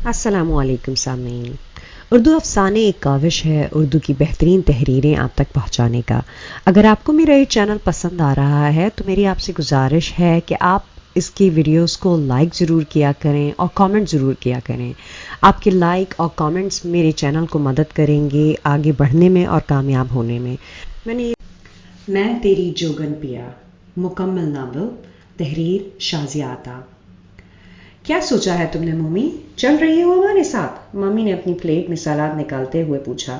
السلام علیکم سامعین. اردو افسانے ایک کاوش ہے اردو کی بہترین تحریریں آپ تک پہنچانے کا. اگر آپ کو میرا یہ چینل پسند آ رہا ہے تو میری آپ سے گزارش ہے کہ آپ اس کی ویڈیوز کو لائک ضرور کیا کریں اور کامنٹ ضرور کیا کریں. آپ کے لائک اور کامنٹس میرے چینل کو مدد کریں گے آگے بڑھنے میں اور کامیاب ہونے میں. میں تیری جوگن پیا، مکمل ناول، تحریر شازیہ عطا. کیا سوچا ہے تم نے ممی؟ چل رہی ہو ہمارے ساتھ؟ ممی نے اپنی پلیٹ میں سلاد نکالتے ہوئے پوچھا.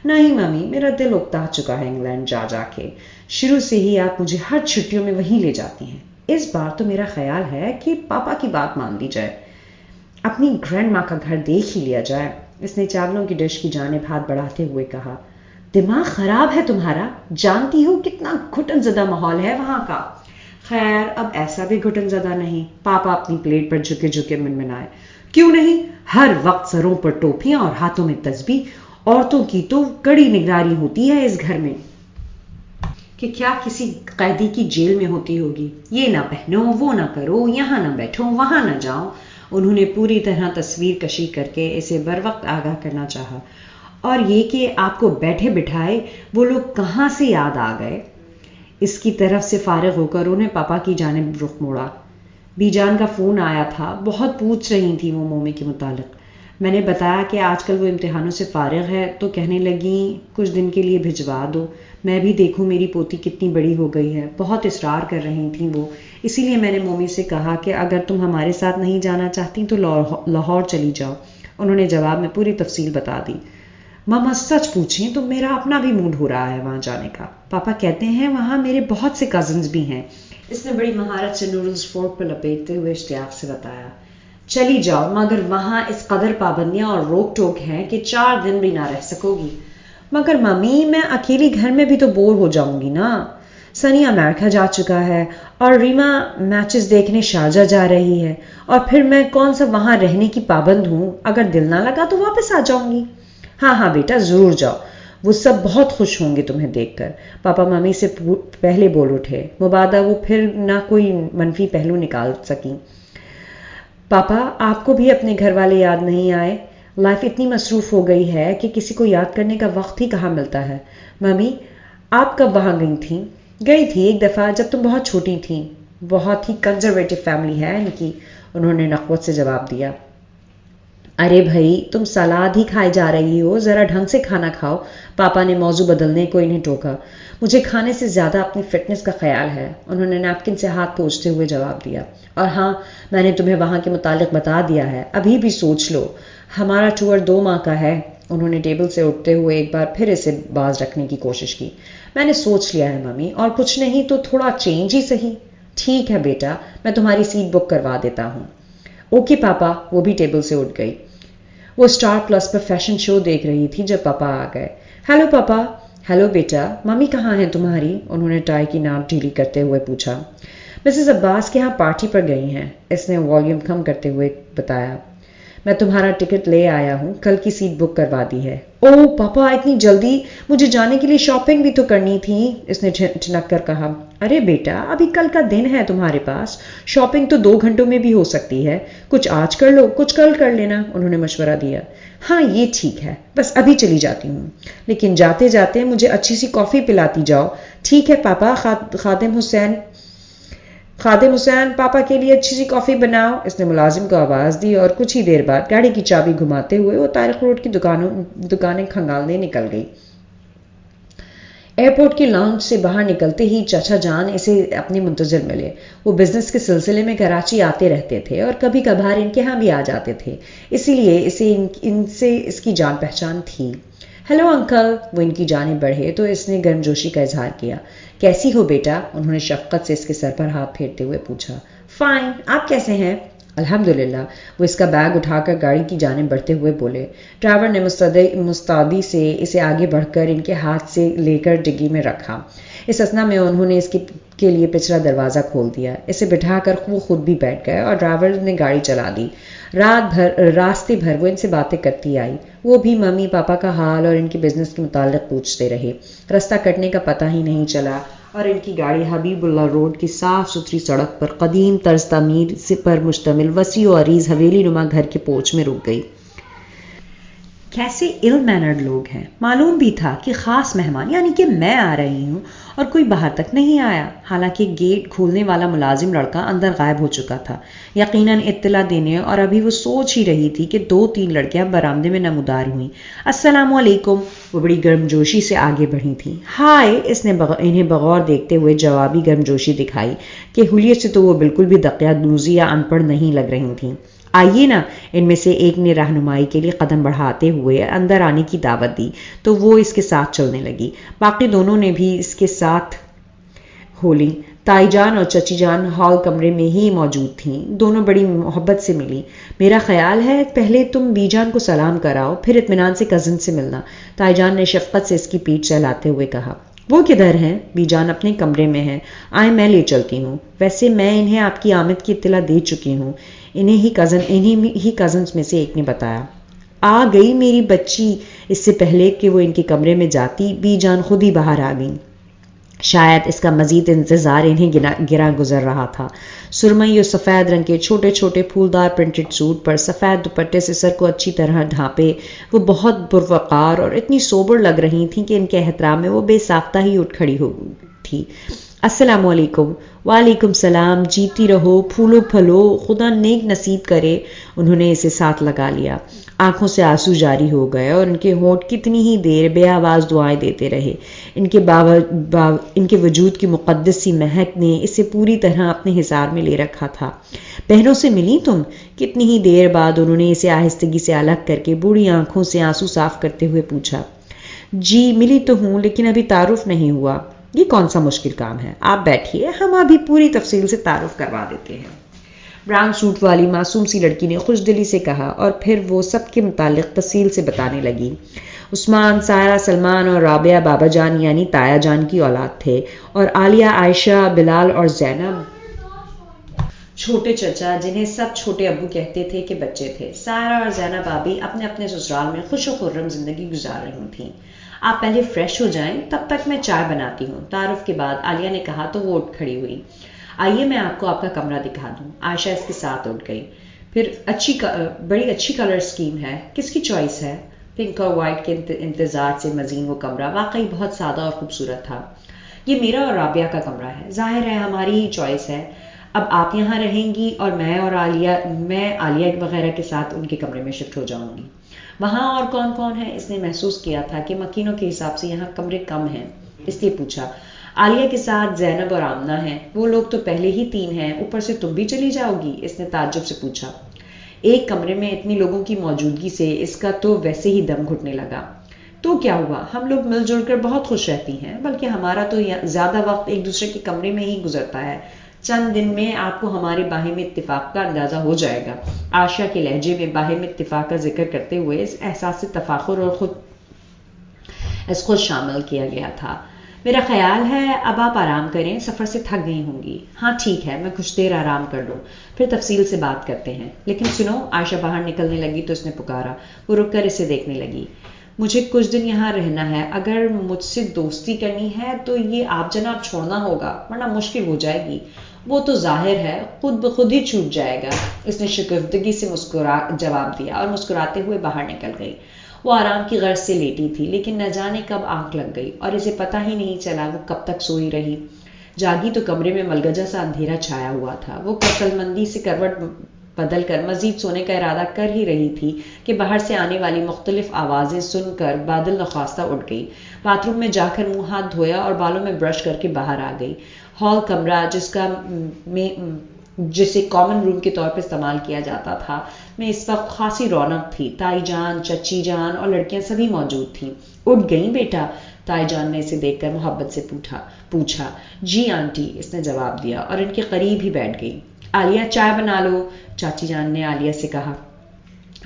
نہیں ممی، میرا دل اکتا چکا ہے انگلینڈ جا جا کے. شروع سے ہی آپ مجھے ہر چھٹیوں میں وہیں لے جاتی ہیں. اس بار تو میرا خیال ہے کہ پاپا کی بات مان لی جائے، اپنی گرینڈ ماں کا گھر دیکھ ہی لیا جائے. اس نے چاولوں کی ڈش کی جانب ہاتھ بڑھاتے ہوئے کہا. دماغ خراب ہے تمہارا؟ جانتی ہو کتنا گھٹن زدہ ماحول ہے وہاں کا. خیر اب ایسا بھی گھٹن زدہ نہیں. پاپا اپنی پلیٹ پر جھکے جھکے منمنائے. کیوں نہیں؟ ہر وقت سروں پر ٹوپیاں اور ہاتھوں میں تسبیح. عورتوں کی تو کڑی نگرانی ہوتی ہے اس گھر میں کہ کیا کسی قیدی کی جیل میں ہوتی ہوگی. یہ نہ پہنو، وہ نہ کرو، یہاں نہ بیٹھو، وہاں نہ جاؤ. انہوں نے پوری طرح تصویر کشی کر کے اسے بر وقت آگاہ کرنا چاہا. اور یہ کہ آپ کو بیٹھے بٹھائے وہ لوگ کہاں سے یاد آ گئے. اس کی طرف سے فارغ ہو کر انہیں پاپا کی جانب رخ موڑا. بی جان کا فون آیا تھا، بہت پوچھ رہی تھی وہ مومی کے متعلق. میں نے بتایا کہ آج کل وہ امتحانوں سے فارغ ہے تو کہنے لگی کچھ دن کے لیے بھجوا دو، میں بھی دیکھوں میری پوتی کتنی بڑی ہو گئی ہے. بہت اصرار کر رہی تھیں وہ، اسی لیے میں نے مومی سے کہا کہ اگر تم ہمارے ساتھ نہیں جانا چاہتی تو لاہور چلی جاؤ. انہوں نے جواب میں پوری تفصیل بتا دی. ماما سچ پوچھیں تو میرا اپنا بھی موڈ ہو رہا ہے وہاں جانے کا. پاپا کہتے ہیں وہاں میرے بہت سے کزنز بھی ہیں. اس نے بڑی مہارت سے نوڈلز فورک پر لپیٹتے ہوئے اشتیاق سے بتایا. چلی جاؤ، مگر وہاں اس قدر پابندیاں اور روک ٹوک ہیں کہ 4 دن بھی نہ رہ سکو گی. مگر ممی میں اکیلی گھر میں بھی تو بور ہو جاؤں گی نا. سنی امریکہ جا چکا ہے اور ریما میچز دیکھنے شارجہ جا رہی ہے، اور پھر میں کون سا وہاں رہنے کی پابند ہوں. اگر دل نہ لگا تو واپس آ جاؤں گی. ہاں ہاں بیٹا ضرور جاؤ، وہ سب بہت خوش ہوں گے تمہیں دیکھ کر. پاپا ممی سے پہلے بول اٹھے. مبادا وہ پھر نہ کوئی منفی پہلو نکال سکیں. پاپا آپ کو بھی اپنے گھر والے یاد نہیں آئے؟ لائف اتنی مصروف ہو گئی ہے کہ کسی کو یاد کرنے کا وقت ہی کہاں ملتا ہے. ممی آپ کب وہاں گئی تھیں؟ گئی تھی ایک دفعہ جب تم بہت چھوٹی تھیں. بہت ہی کنزرویٹو فیملی ہے ان کی، انہوں نے نخوت سے جواب دیا. ارے بھائی تم سلاد ہی کھائے جا رہی ہو، ذرا ڈھنگ سے کھانا کھاؤ. پاپا نے موضوع بدلنے کو انہیں ٹوکا. مجھے کھانے سے زیادہ اپنی فٹنس کا خیال ہے، انہوں نے نیپکن سے ہاتھ پوچھتے ہوئے جواب دیا. اور ہاں میں نے تمہیں وہاں کے متعلق بتا دیا ہے، ابھی بھی سوچ لو. ہمارا ٹور 2 ماہ کا ہے. انہوں نے ٹیبل سے اٹھتے ہوئے ایک بار پھر اسے باز رکھنے کی کوشش کی. میں نے سوچ لیا ہے ممی، اور کچھ نہیں تو تھوڑا چینج ہی صحیح. ٹھیک ہے بیٹا، میں تمہاری سیٹ بک کروا دیتا ہوں. اوکے پاپا. وہ بھی ٹیبل سے اٹھ گئی. وہ اسٹار پلس پر فیشن شو دیکھ رہی تھی جب پاپا آ گئے. ہیلو پاپا. ہیلو بیٹا، ممی کہاں ہیں تمہاری؟ انہوں نے ٹائی کی ناپ ڈھیلی کرتے ہوئے پوچھا. مسز عباس کے ہاں پارٹی پر گئی ہیں، اس نے والیوم کم کرتے ہوئے بتایا. میں تمہارا ٹکٹ لے آیا ہوں، کل کی سیٹ بک کروا دی ہے. اوہ پاپا اتنی جلدی؟ مجھے جانے کے لیے شاپنگ بھی تو کرنی تھی، اس نے ٹھنک کر کہا. ارے بیٹا ابھی کل کا دن ہے تمہارے پاس، شاپنگ تو 2 گھنٹوں میں بھی ہو سکتی ہے. کچھ آج کر لو، کچھ کل کر لینا، انہوں نے مشورہ دیا. ہاں یہ ٹھیک ہے، بس ابھی چلی جاتی ہوں، لیکن جاتے جاتے مجھے اچھی سی کافی پلاتی جاؤ. ٹھیک ہے پاپا. خادم حسین پاپا کے لیے اچھی سی کافی بناؤ، اس نے ملازم کو آواز دی. اور کچھ ہی دیر بعد گاڑی کی چابی گھماتے ہوئے وہ طارق روڈ کی دکانیں کھنگالنے نکل گئی. ایئرپورٹ کی لاؤنج سے باہر نکلتے ہی چچا جان اسے اپنے منتظر ملے. وہ بزنس کے سلسلے میں کراچی آتے رہتے تھے اور کبھی کبھار ان کے ہاں بھی آ جاتے تھے، اسی لیے اسے ان سے اس کی جان پہچان تھی. Hello uncle. وہ ان کی جانب بڑھے تو اس نے گرمجوشی کا اظہار کیا. کیسی ہو بیٹا؟ انہوں نے شفقت سے اس کے سر پر ہاتھ پھیرتے ہوئے پوچھا. فائن، آپ کیسے ہیں؟ الحمدللہ. وہ اس کا بیگ اٹھا کر گاڑی کی جانب بڑھتے ہوئے بولے. ڈرائیور نے مستعدی سے اسے آگے بڑھ کر ان کے ہاتھ سے لے کر ڈگی میں رکھا. اس اثنا میں انہوں نے اس کے لیے پچھلا دروازہ کھول دیا. اسے بٹھا کر وہ خود بھی بیٹھ گئے اور ڈرائیور نے گاڑی چلا دی. راستے بھر وہ ان سے باتیں کرتی آئی. وہ بھی ممی پاپا کا حال اور ان کے بزنس کے متعلق پوچھتے رہے. رستہ کٹنے کا پتہ ہی نہیں چلا. اور ان کی گاڑی حبیب اللہ روڈ کی صاف ستھری سڑک پر قدیم طرز تعمیر پر مشتمل وسیع و عریض حویلی نما گھر کے پورچ میں رک گئی۔ کیسے ill mannered لوگ ہیں، معلوم بھی تھا کہ خاص مہمان یعنی کہ میں آ رہی ہوں اور کوئی باہر تک نہیں آیا، حالانکہ گیٹ کھولنے والا ملازم لڑکا اندر غائب ہو چکا تھا یقیناً اطلاع دینے، اور ابھی وہ سوچ ہی رہی تھی کہ 2-3 لڑکیاں برآمدے میں نمودار ہوئیں۔ السلام علیکم، وہ بڑی گرمجوشی سے آگے بڑھی تھیں۔ ہائے، اس نے انہیں بغور دیکھتے ہوئے جوابی گرمجوشی دکھائی کہ حلیے سے تو وہ بالکل بھی دقیق دنوزی یا ان پڑھ نہیں لگ رہی تھیں۔ آئیے نا، ان میں سے ایک نے رہنمائی کے لیے قدم بڑھاتے ہوئے اندر آنے کی دعوت دی تو وہ اس کے ساتھ چلنے لگی۔ باقی دونوں نے بھی اس کے ساتھ ہو لی۔ تائی جان اور چچی جان ہال کمرے میں ہی موجود تھیں، دونوں بڑی محبت سے ملی۔ میرا خیال ہے پہلے تم بی جان کو سلام کراؤ، پھر اطمینان سے کزن سے ملنا، تائی جان نے شفقت سے اس کی پیٹھ سہلاتے ہوئے کہا۔ وہ کدھر ہیں؟ بی جان اپنے کمرے میں ہیں، آئیں میں لے چلتی ہوں، ویسے میں انہیں آپ کی آمد کی اطلاع دے چکی ہوں، انہیں ہی کزنز میں سے ایک نے بتایا۔ آ گئی میری بچی۔ اس سے پہلے کہ وہ ان کے کمرے میں جاتی بی جان خود ہی باہر آ گئیں۔ شاید اس کا مزید انتظار انہیں گرا گزر رہا تھا۔ سرمئی اور سفید رنگ کے چھوٹے چھوٹے پھولدار پرنٹڈ سوٹ پر سفید دوپٹے سے سر کو اچھی طرح ڈھانپے وہ بہت پروقار اور اتنی سوبر لگ رہی تھیں کہ ان کے احترام میں وہ بے ساختہ ہی اٹھ کھڑی ہو تھی۔ السلام علیکم۔ وعلیکم السلام، جیتی رہو، پھولو پھلو، خدا نیک نصیب کرے۔ انہوں نے اسے ساتھ لگا لیا۔ آنکھوں سے آنسو جاری ہو گئے اور ان کے ہونٹ کتنی ہی دیر بے آواز دعائیں دیتے رہے۔ ان کے وجود کی مقدس سی مہک نے اسے پوری طرح اپنے حصار میں لے رکھا تھا۔ بہنوں سے ملی تم؟ کتنی ہی دیر بعد انہوں نے اسے آہستگی سے الگ کر کے بوڑھی آنکھوں سے آنسو صاف کرتے ہوئے پوچھا۔ جی ملی تو ہوں، لیکن ابھی تعارف نہیں ہوا۔ یہ کون سا مشکل کام ہے، آپ بیٹھیے، ہم ابھی پوری تفصیل سے تعارف کروا دیتے ہیں، براؤن سوٹ والی معصوم سی لڑکی نے خوش دلی سے کہا، اور پھر وہ سب کے متعلق تفصیل سے بتانے لگی۔ عثمان، سائرہ، سلمان اور رابعہ بابا جان یعنی تایا جان کی اولاد تھے، اور عالیہ، عائشہ، بلال اور زینب چھوٹے چچا جنہیں سب چھوٹے ابو کہتے تھے کے بچے تھے۔ سائرہ اور زینب آبی اپنے اپنے سسرال میں خوش و خرم زندگی گزار رہی تھیں۔ آپ پہلے فریش ہو جائیں، تب تک میں چائے بناتی ہوں، تعارف کے بعد عالیہ نے کہا تو وہ اٹھ کھڑی ہوئی۔ آئیے میں آپ کو آپ کا کمرہ دکھا دوں۔ عائشہ اس کے ساتھ اٹھ گئی۔ پھر بڑی اچھی کلر اسکیم ہے، کس کی چوائس ہے؟ پنک اور وائٹ کے انتظار سے مزین وہ کمرہ واقعی بہت سادہ اور خوبصورت تھا۔ یہ میرا اور رابعہ کا کمرہ ہے، ظاہر ہے ہماری ہی چوائس ہے۔ اب آپ یہاں رہیں گی اور میں عالیہ وغیرہ کے ساتھ ان کے کمرے میں شفٹ ہو جاؤں گی۔ وہاں اور کون کون ہے؟ اس نے محسوس کیا تھا کہ مکینوں کے حساب سے یہاں کمرے کم ہیں، اس لیے پوچھا۔ عالیہ کے ساتھ زینب اور آمنہ ہیں، وہ لوگ تو پہلے ہی 3 ہیں، اوپر سے تم بھی چلی جاؤ گی؟ اس نے تعجب سے پوچھا۔ ایک کمرے میں اتنی لوگوں کی موجودگی سے اس کا تو ویسے ہی دم گھٹنے لگا۔ تو کیا ہوا، ہم لوگ مل جل کر بہت خوش رہتی ہیں، بلکہ ہمارا تو زیادہ وقت ایک دوسرے کے کمرے میں ہی گزرتا ہے۔ چند دن میں آپ کو ہمارے باہمی اتفاق کا اندازہ ہو جائے گا۔ عائشہ کے لہجے میں باہمی اتفاق کا ذکر کرتے ہوئے اس احساس سے تفاخر اور خود شامل کیا گیا تھا۔ میرا خیال ہے اب آپ آرام کریں، سفر سے تھک گئی ہوں گی۔ ہاں ٹھیک ہے، میں کچھ دیر آرام کر لوں، پھر تفصیل سے بات کرتے ہیں۔ لیکن سنو، عائشہ باہر نکلنے لگی تو اس نے پکارا۔ وہ رک کر اسے دیکھنے لگی۔ مجھے کچھ دن یہاں رہنا ہے، اگر مجھ سے دوستی کرنی ہے تو یہ آپ جناب چھوڑنا ہوگا، ورنہ مشکل ہو جائے گی۔ وہ تو ظاہر ہے خود بخود ہی چھوٹ جائے گا، اس نے شگفتگی سے جواب دیا اور مسکراتے ہوئے باہر نکل گئی۔ وہ آرام کی غرض سے لیٹی تھی، لیکن نہ جانے کب آنکھ لگ گئی اور اسے پتہ ہی نہیں چلا وہ کب تک سوئی رہی۔ جاگی تو کمرے میں ملگجا سا اندھیرا چھایا ہوا تھا۔ وہ عقل مندی سے کروٹ بدل کر مزید سونے کا ارادہ کر ہی رہی تھی کہ باہر سے آنے والی مختلف آوازیں سن کر بادل نخواستہ اٹھ گئی۔ باتھ روم میں جا کر منہ ہاتھ دھویا اور بالوں میں برش کر کے باہر آ گئی۔ ہال کمرہ جسے کامن روم کے طور پر استعمال کیا جاتا تھا میں اس وقت خاصی رونق تھی۔ تائی جان، چچی جان اور لڑکیاں سبھی موجود تھیں۔ اٹھ گئیں بیٹا؟ تائی جان نے اسے دیکھ کر محبت سے پوچھا۔ جی آنٹی، اس نے جواب دیا اور ان کے قریب ہی بیٹھ گئی۔ عالیہ چائے بنا لو، چاچی جان نے عالیہ سے کہا۔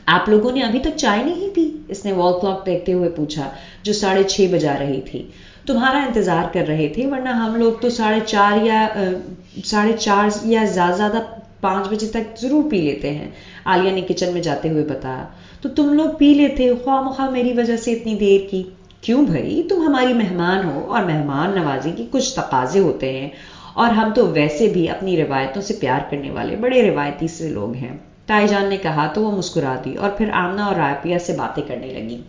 آپ لوگوں نے ابھی تک چائے نہیں پی؟ اس نے وال کلاک دیکھتے ہوئے پوچھا جو 6:30 بجا رہی تھی۔ تمہارا انتظار کر رہے تھے، ورنہ ہم لوگ تو 4:30 یا زیادہ 5 بجے تک ضرور پی لیتے ہیں، عالیہ نے کچن میں جاتے ہوئے بتایا۔ تو تم لوگ پی لیتے، خواہ مخواہ میری وجہ سے اتنی دیر کی؟ کیوں بھائی، تم ہماری مہمان ہو اور مہمان نوازی کے کچھ تقاضے ہوتے ہیں، اور ہم تو ویسے بھی اپنی روایتوں سے پیار کرنے والے بڑے روایتی سے لوگ ہیں، تائی جان نے کہا تو وہ مسکرا دی اور پھر آمنہ اور رابعہ سے باتیں کرنے لگی۔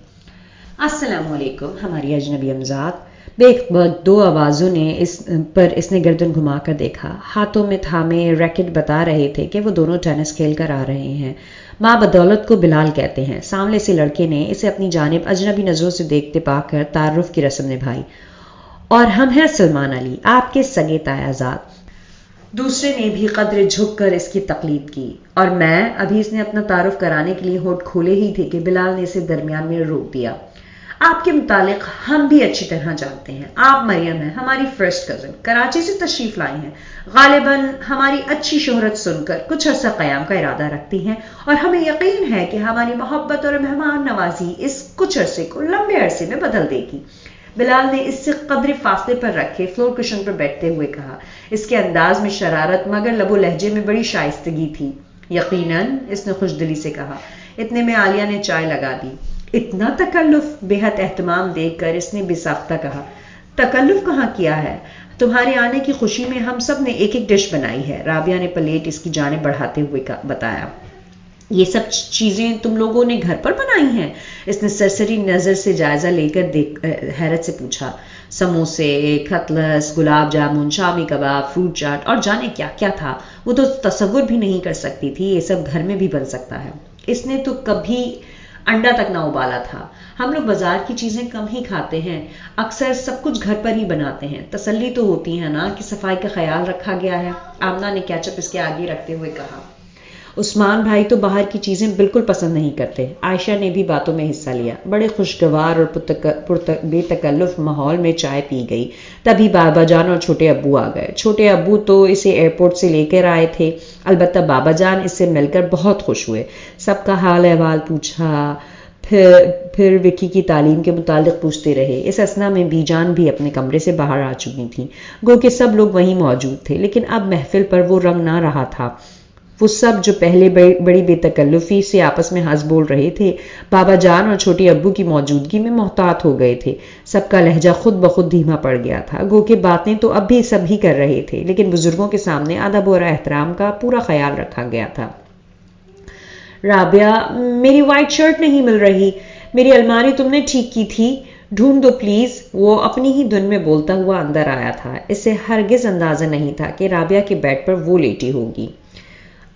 السلام علیکم ہماری اجنبی امزاد۔ بے وقت دو آوازوں نے اس نے گردن گھما کر دیکھا، ہاتھوں میں تھامے ریکٹ بتا رہے تھے کہ وہ دونوں ٹینس کھیل کر آ رہے ہیں۔ ماں بدولت کو بلال کہتے ہیں۔ سامنے سے لڑکے نے اسے اپنی جانب اجنبی نظروں سے دیکھتے پا کر تعارف کی رسم نبھائی۔ اور ہم ہیں سلمان علی، آپ کے سگے تایا زاد۔ دوسرے نے بھی قدرے جھک کر اس کی تقلید کی۔ اور میں، ابھی اس نے اپنا تعارف کرانے کے لیے ہونٹ کھولے ہی تھے کہ بلال نے اسے درمیان میں روک دیا۔ آپ کے متعلق ہم بھی اچھی طرح جانتے ہیں، آپ مریم ہیں، ہماری فرسٹ کزن، کراچی سے تشریف لائی ہیں، غالباً ہماری اچھی شہرت سن کر کچھ عرصہ قیام کا ارادہ رکھتی ہیں، اور ہمیں یقین ہے کہ ہماری محبت اور مہمان نوازی اس کچھ عرصے کو لمبے عرصے میں بدل دے گی۔ بلال نے اس سے قدرے فاصلے پر رکھے فلور کشن پر بیٹھتے ہوئے کہا۔ اس کے انداز میں شرارت مگر لب و لہجے میں بڑی شائستگی تھی۔ یقیناً، اس نے خوش دلی سے کہا۔ اتنے میں عالیہ نے چائے لگا دی۔ اتنا تکلف؟ بے حد اہتمام دیکھ کر اس نے بے ساختہ کہا۔ تکلف کہاں کیا ہے، تمہارے آنے کی خوشی میں ہم سب نے ایک ایک ڈش بنائی ہے، رابعہ نے پلیٹ اس کی جانب بڑھاتے ہوئے بتایا۔ یہ سب چیزیں تم لوگوں نے گھر پر بنائی ہیں؟ اس نے سرسری نظر سے جائزہ لے کر حیرت سے پوچھا۔ سموسے، کتلس، گلاب جامن، شامی کباب، فروٹ چاٹ اور جانے کیا کیا تھا، وہ تو تصور بھی نہیں کر سکتی تھی یہ سب گھر میں بھی بن سکتا ہے۔ اس نے تو کبھی انڈا تک نہ ابالا تھا۔ ہم لوگ بازار کی چیزیں کم ہی کھاتے ہیں، اکثر سب کچھ گھر پر ہی بناتے ہیں۔ تسلی تو ہوتی ہے نا کہ صفائی کا خیال رکھا گیا ہے، آمنہ نے کیچپ اس کے آگے رکھتے ہوئے کہا۔ عثمان بھائی تو باہر کی چیزیں بالکل پسند نہیں کرتے۔ عائشہ نے بھی باتوں میں حصہ لیا۔ بڑے خوشگوار اور بے تکلف ماحول میں چائے پی گئی، تبھی بابا جان اور چھوٹے ابو آ گئے۔ چھوٹے ابو تو اسے ایئرپورٹ سے لے کر آئے تھے، البتہ بابا جان اس سے مل کر بہت خوش ہوئے، سب کا حال احوال پوچھا، پھر وکی کی تعلیم کے متعلق پوچھتے رہے۔ اس اثنا میں بی جان بھی اپنے کمرے سے باہر آ چکی تھیں، گو کہ سب لوگ وہیں موجود تھے، لیکن اب محفل پر وہ رنگ نہ رہا تھا۔ وہ سب جو پہلے بڑی بے تکلفی سے آپس میں ہنس بول رہے تھے، بابا جان اور چھوٹے ابو کی موجودگی میں محتاط ہو گئے تھے۔ سب کا لہجہ خود بخود دھیما پڑ گیا تھا، گو کہ باتیں تو اب بھی سب ہی کر رہے تھے، لیکن بزرگوں کے سامنے ادب اور احترام کا پورا خیال رکھا گیا تھا۔ رابعہ، میری وائٹ شرٹ نہیں مل رہی، میری الماری تم نے ٹھیک کی تھی، ڈھونڈ دو پلیز، وہ اپنی ہی دھن میں بولتا ہوا اندر آیا تھا۔ اسے ہرگز اندازہ نہیں تھا کہ رابعہ کے بیڈ پر وہ لیٹی ہوگی۔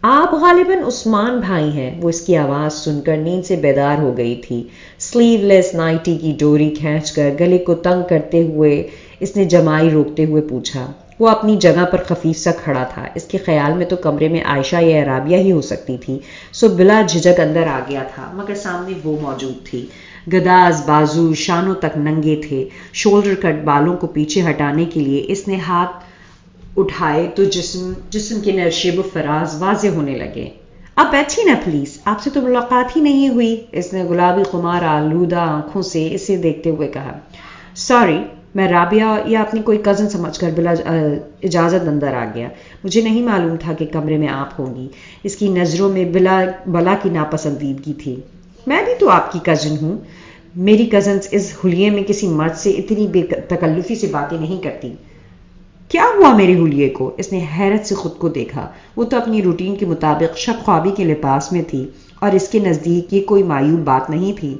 آپ غالباً عثمان بھائی ہیں، وہ اس کی آواز سن کر نیند سے بیدار ہو گئی تھی۔ سلیو لیس نائٹی کی ڈوری کھینچ کر گلے کو تنگ کرتے ہوئے اس نے جمائی روکتے ہوئے پوچھا۔ وہ اپنی جگہ پر خفیف سا کھڑا تھا، اس کے خیال میں تو کمرے میں عائشہ یا رابعہ ہی ہو سکتی تھی، سو بلا جھجک اندر آ گیا تھا، مگر سامنے وہ موجود تھی۔ گداز بازو شانوں تک ننگے تھے، شولڈر کٹ بالوں کو پیچھے ہٹانے کے لیے اس نے ہاتھ اٹھائے تو جسم کے نرشیب و فراز واضح ہونے لگے۔ اب بیٹھی نا پلیز، آپ سے تو ملاقات ہی نہیں ہوئی، اس نے گلابی خمار آلودہ آنکھوں سے اسے دیکھتے ہوئے کہا۔ سوری، میں رابعہ یا اپنی کوئی کزن سمجھ کر بلا اجازت اندر آ گیا، مجھے نہیں معلوم تھا کہ کمرے میں آپ ہوں گی۔ اس کی نظروں میں بلا کی ناپسندیدگی تھی۔ میں بھی تو آپ کی کزن ہوں، میری کزنز اس حلیے میں کسی مرد سے اتنی بے تکلفی سے باتیں نہیں کرتی۔ کیا ہوا میرے حلیے کو؟ اس نے حیرت سے خود کو دیکھا۔ وہ تو اپنی روٹین کے مطابق شب خوابی کے لباس میں تھی، اور اس کے نزدیک یہ کوئی معیوب بات نہیں تھی۔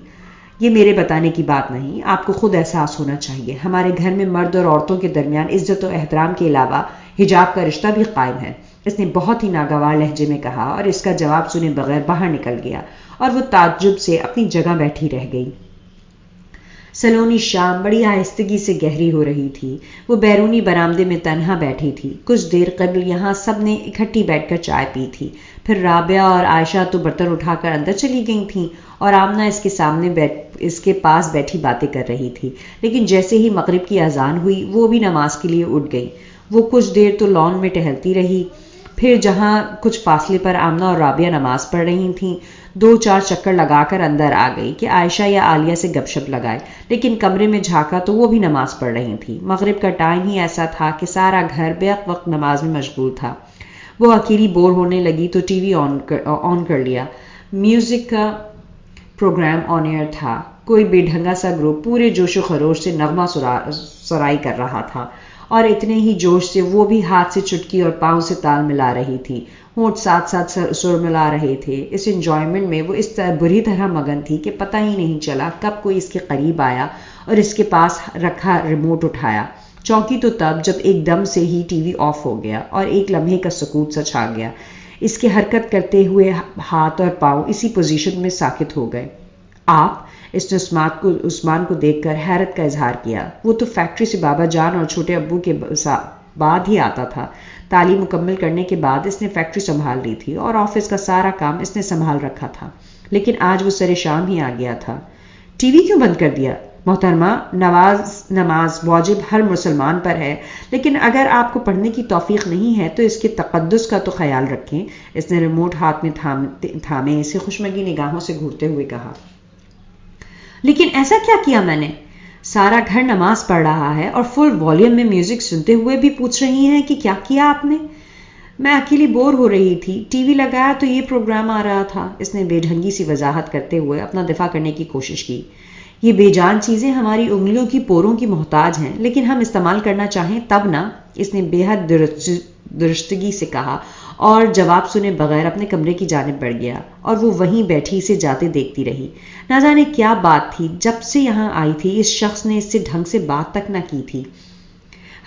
یہ میرے بتانے کی بات نہیں، آپ کو خود احساس ہونا چاہیے، ہمارے گھر میں مرد اور عورتوں کے درمیان عزت و احترام کے علاوہ حجاب کا رشتہ بھی قائم ہے، اس نے بہت ہی ناگوار لہجے میں کہا، اور اس کا جواب سنے بغیر باہر نکل گیا، اور وہ تعجب سے اپنی جگہ بیٹھی رہ گئی۔ سلونی شام بڑی آہستگی سے گہری ہو رہی تھی۔ وہ بیرونی برآمدے میں تنہا بیٹھی تھی۔ کچھ دیر قبل یہاں سب نے اکٹھی بیٹھ کر چائے پی تھی، پھر رابعہ اور عائشہ تو برتن اٹھا کر اندر چلی گئی تھیں، اور آمنہ اس کے پاس بیٹھی باتیں کر رہی تھی، لیکن جیسے ہی مغرب کی اذان ہوئی وہ بھی نماز کے لیے اٹھ گئی۔ وہ کچھ دیر تو لان میں ٹہلتی رہی، پھر جہاں کچھ فاصلے پر آمنہ اور رابعہ نماز پڑھ رہی تھیں، 2-4 چکر لگا کر اندر آ گئی کہ عائشہ یا عالیہ سے گپ شپ لگائے، لیکن کمرے میں جھانکا تو وہ بھی نماز پڑھ رہی تھی۔ مغرب کا ٹائم ہی ایسا تھا کہ سارا گھر بیک وقت نماز میں مشغول تھا۔ وہ اکیلی بور ہونے لگی تو ٹی وی آن کر لیا۔ میوزک کا پروگرام آن ایئر تھا۔ کوئی بے ڈھنگا سا گروپ پورے جوش و خروش سے نغمہ سرائی کر رہا تھا، اور اتنے ہی جوش سے وہ بھی ہاتھ سے چٹکی اور پاؤں سے تال ملا رہی تھی، ہونٹ ساتھ ساتھ سر ملا رہے تھے۔ اس انجوائمنٹ میں وہ اس بری طرح مگن تھی کہ پتہ ہی نہیں چلا کب کوئی اس کے قریب آیا اور اس کے پاس رکھا ریموٹ اٹھایا۔ چونکی تو تب جب ایک دم سے ہی ٹی وی آف ہو گیا اور ایک لمحے کا سکوت سا چھا گیا۔ اس کے حرکت کرتے ہوئے ہاتھ اور پاؤں اسی پوزیشن میں ساکت ہو گئے۔ آپ؟ اس نے عثمان کو دیکھ کر حیرت کا اظہار کیا۔ وہ تو فیکٹری سے بابا جان اور چھوٹے ابو کے بعد ہی آتا تھا۔ تعلیم مکمل کرنے کے بعد اس نے فیکٹری سنبھال لی تھی اور آفس کا سارا کام اس نے سنبھال رکھا تھا، لیکن آج وہ سر شام ہی آ گیا تھا۔ ٹی وی کیوں بند کر دیا؟ محترمہ، نماز واجب ہر مسلمان پر ہے، لیکن اگر آپ کو پڑھنے کی توفیق نہیں ہے تو اس کے تقدس کا تو خیال رکھیں۔ اس نے ریموٹ ہاتھ میں تھامے اسے خوشمگی نگاہوں سے گھورتے ہوئے کہا۔ لیکن ایسا کیا کیا میں نے؟ سارا گھر نماز پڑھ رہا ہے اور فل والیوم میں میوزک سنتے ہوئے بھی پوچھ رہی ہیں کہ کیا کیا آپ نے؟ میں اکیلی بور ہو رہی تھی، ٹی وی لگایا تو یہ پروگرام آ رہا تھا۔ اس نے بے ڈھنگی سی وضاحت کرتے ہوئے اپنا دفاع کرنے کی کوشش کی۔ یہ بے جان چیزیں ہماری انگلیوں کی پوروں کی محتاج ہیں، لیکن ہم استعمال کرنا چاہیں تب نہ، اس نے بے حد درستگی سے کہا اور جواب سنے بغیر اپنے کمرے کی جانب بڑھ گیا، اور وہ وہیں بیٹھی اسے جاتے دیکھتی رہی۔ نہ جانے کیا بات تھی، جب سے یہاں آئی تھی اس شخص نے اس سے ڈھنگ سے بات تک نہ کی تھی،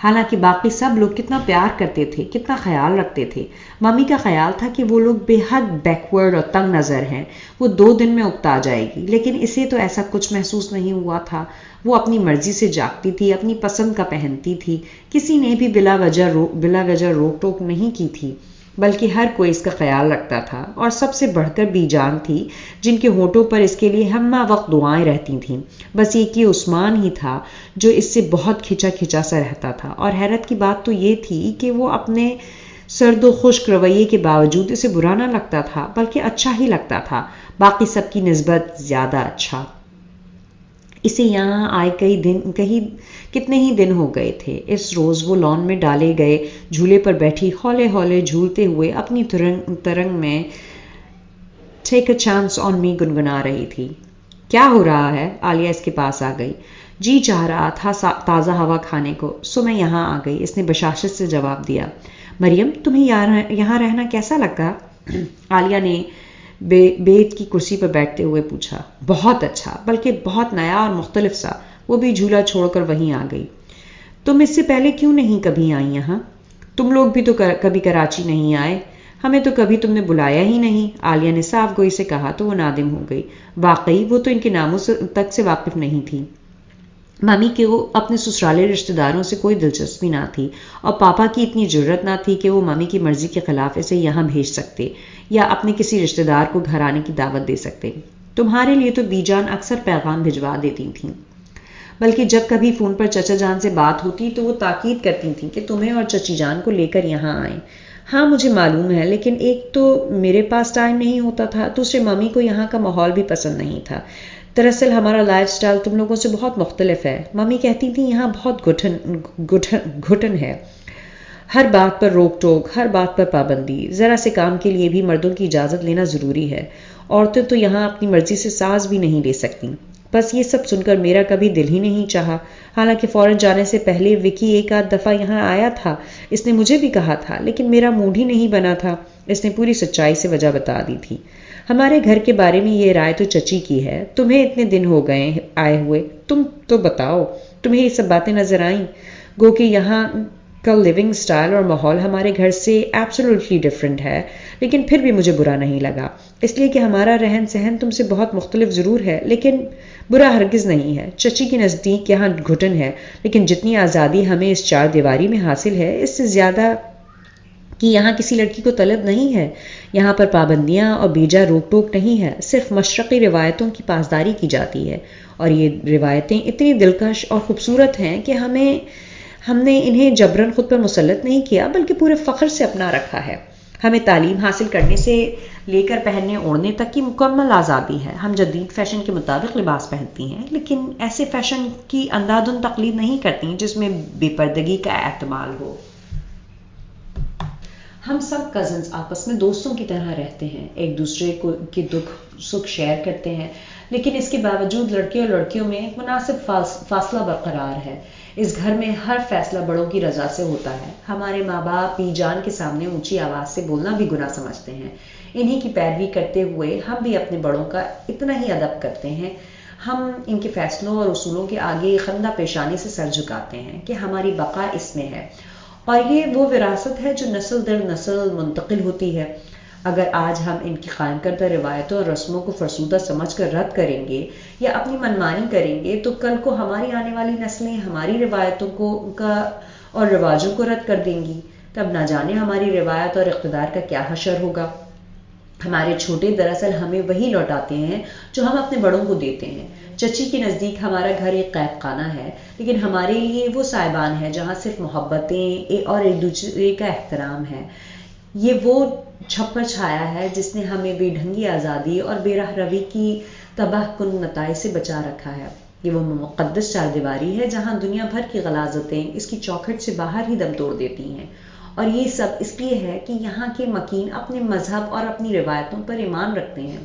حالانکہ باقی سب لوگ کتنا پیار کرتے تھے، کتنا خیال رکھتے تھے۔ ممی کا خیال تھا کہ وہ لوگ بے حد بیکورڈ اور تنگ نظر ہیں، وہ 2 دن میں اکتا جائے گی، لیکن اسے تو ایسا کچھ محسوس نہیں ہوا تھا۔ وہ اپنی مرضی سے جاگتی تھی، اپنی پسند کا پہنتی تھی، کسی نے بھی بلا وجہ روک ٹوک نہیں کی تھی، بلکہ ہر کوئی اس کا خیال رکھتا تھا، اور سب سے بڑھ کر بی جان تھی جن کے ہونٹوں پر اس کے لیے ہمہ وقت دعائیں رہتی تھیں۔ بس ایک یہ عثمان ہی تھا جو اس سے بہت کھچا سا رہتا تھا، اور حیرت کی بات تو یہ تھی کہ وہ اپنے سرد و خشک رویے کے باوجود اسے برا نہ لگتا تھا، بلکہ اچھا ہی لگتا تھا، باقی سب کی نسبت زیادہ اچھا۔ اسے یہاں آئے کتنے ہی دن ہو گئے تھے۔ اس روز وہ لان میں ڈالے گئے جھولے پر بیٹھی ہولے ہولے جھولتے ہوئے اپنی ترنگ میں ٹیک اے چانس آن می گنگنا رہی تھی۔ کیا ہو رہا ہے؟ عالیہ اس کے پاس آ گئی۔ جی چاہ رہا تھا تازہ ہوا کھانے کو، سو میں یہاں آ گئی، اس نے بشاشت سے جواب دیا۔ مریم، تمہیں یہاں رہنا کیسا لگا؟ عالیہ نے بیت کی کرسی پر بیٹھتے ہوئے پوچھا۔ بہت اچھا، بلکہ بہت نیا اور مختلف سا۔ وہ بھی جھولا چھوڑ کر وہیں آ گئی۔ تم اس سے پہلے کیوں نہیں کبھی آئی یہاں؟ تم لوگ بھی تو کبھی کراچی نہیں آئے، ہمیں تو کبھی تم نے بلایا ہی نہیں، عالیہ نے صاف گوئی سے کہا تو وہ نادم ہو گئی۔ واقعی وہ تو ان کے ناموں تک سے واقف نہیں تھی۔ مامی کے وہ اپنے سسرالی رشتہ داروں سے کوئی دلچسپی نہ تھی، اور پاپا کی اتنی جرت نہ تھی کہ وہ مامی کی مرضی کے خلاف اسے یہاں بھیج سکتے یا اپنے کسی رشتہ دار کو گھر آنے کی دعوت دے سکتے۔ تمہارے لیے تو بی جان اکثر پیغام بھجوا دیتی تھیں، بلکہ جب کبھی فون پر چچا جان سے بات ہوتی تو وہ تاکید کرتی تھیں کہ تمہیں اور چچی جان کو لے کر یہاں آئیں۔ ہاں مجھے معلوم ہے، لیکن ایک تو میرے پاس ٹائم نہیں ہوتا تھا، دوسرے مامی کو یہاں کا ماحول بھی پسند نہیں تھا۔ دراصل ہمارا لائف سٹائل تم لوگوں سے بہت مختلف ہے۔ مامی کہتی تھیں یہاں بہت گھٹن ہے، ہر بات پر روک ٹوک، ہر بات پر پابندی، ذرا سے کام کے لیے بھی مردوں کی اجازت لینا ضروری ہے، عورتیں تو یہاں اپنی مرضی سے ساز بھی نہیں لے سکتی۔ بس یہ سب سن کر میرا کبھی دل ہی نہیں چاہا، حالانکہ فوراً جانے سے پہلے وکی ایک آدھ دفعہ یہاں آیا تھا، اس نے مجھے بھی کہا تھا، لیکن میرا موڈ ہی نہیں بنا تھا۔ اس نے پوری سچائی سے وجہ بتا دی تھی۔ ہمارے گھر کے بارے میں یہ رائے تو چچی کی ہے، تمہیں اتنے دن ہو گئے آئے ہوئے، تم تو بتاؤ، تمہیں یہ سب باتیں نظر آئیں؟ گو کہ یہاں کا لیونگ سٹائل اور ماحول ہمارے گھر سے ایبسولوٹلی ڈفرینٹ ہے، لیکن پھر بھی مجھے برا نہیں لگا، اس لیے کہ ہمارا رہن سہن تم سے بہت مختلف ضرور ہے، لیکن برا ہرگز نہیں ہے۔ چچی کے نزدیک یہاں گھٹن ہے، لیکن جتنی آزادی ہمیں اس 4 دیواری میں حاصل ہے، اس سے زیادہ کہ یہاں کسی لڑکی کو طلب نہیں ہے۔ یہاں پر پابندیاں اور بیجا روک ٹوک نہیں ہے، صرف مشرقی روایتوں کی پاسداری کی جاتی ہے، اور یہ روایتیں اتنی دلکش اور خوبصورت ہیں کہ ہم نے انہیں جبراً خود پر مسلط نہیں کیا، بلکہ پورے فخر سے اپنا رکھا ہے۔ ہمیں تعلیم حاصل کرنے سے لے کر پہننے اوڑھنے تک کی مکمل آزادی ہے۔ ہم جدید فیشن کے مطابق لباس پہنتی ہیں، لیکن ایسے فیشن کی اندھادھند تقلید نہیں کرتی جس میں بے پردگی کا احتمال ہو۔ ہم سب کزنز آپس میں دوستوں کی طرح رہتے ہیں، ایک دوسرے کو کے دکھ سکھ شیئر کرتے ہیں، لیکن اس کے باوجود لڑکے اور لڑکیوں میں مناسب فاصلہ برقرار ہے۔ اس گھر میں ہر فیصلہ بڑوں کی رضا سے ہوتا ہے۔ ہمارے ماں باپ بی جان کے سامنے اونچی آواز سے بولنا بھی گناہ سمجھتے ہیں۔ انہی کی پیروی کرتے ہوئے ہم بھی اپنے بڑوں کا اتنا ہی ادب کرتے ہیں۔ ہم ان کے فیصلوں اور اصولوں کے آگے خندہ پیشانی سے سر جھکاتے ہیں کہ ہماری بقا اس میں ہے، اور یہ وہ وراثت ہے جو نسل در نسل منتقل ہوتی ہے۔ اگر آج ہم ان کی قائم کردہ روایتوں اور رسموں کو فرسودہ سمجھ کر رد کریں گے یا اپنی منمانی کریں گے تو کل کو ہماری آنے والی نسلیں ہماری روایتوں اور رواجوں کو رد کر دیں گی۔ تب نہ جانے ہماری روایت اور اقتدار کا کیا حشر ہوگا۔ ہمارے چھوٹے دراصل ہمیں وہی لوٹاتے ہیں جو ہم اپنے بڑوں کو دیتے ہیں۔ چچی کے نزدیک ہمارا گھر ایک قید خانہ ہے، لیکن ہمارے لیے وہ سائبان ہے جہاں صرف محبتیں اور ایک دوسرے کا احترام ہے۔ یہ وہ چھپر چھایا ہے جس نے ہمیں بے ڈھنگی آزادی اور بے راہ روی کی تباہ کن نتائج سے بچا رکھا ہے۔ یہ وہ مقدس چاردیواری ہے جہاں دنیا بھر کی غلاظتیں اس کی چوکھٹ سے باہر ہی دم توڑ دیتی ہیں، اور یہ سب اس لیے ہے کہ یہاں کے مکین اپنے مذہب اور اپنی روایتوں پر ایمان رکھتے ہیں۔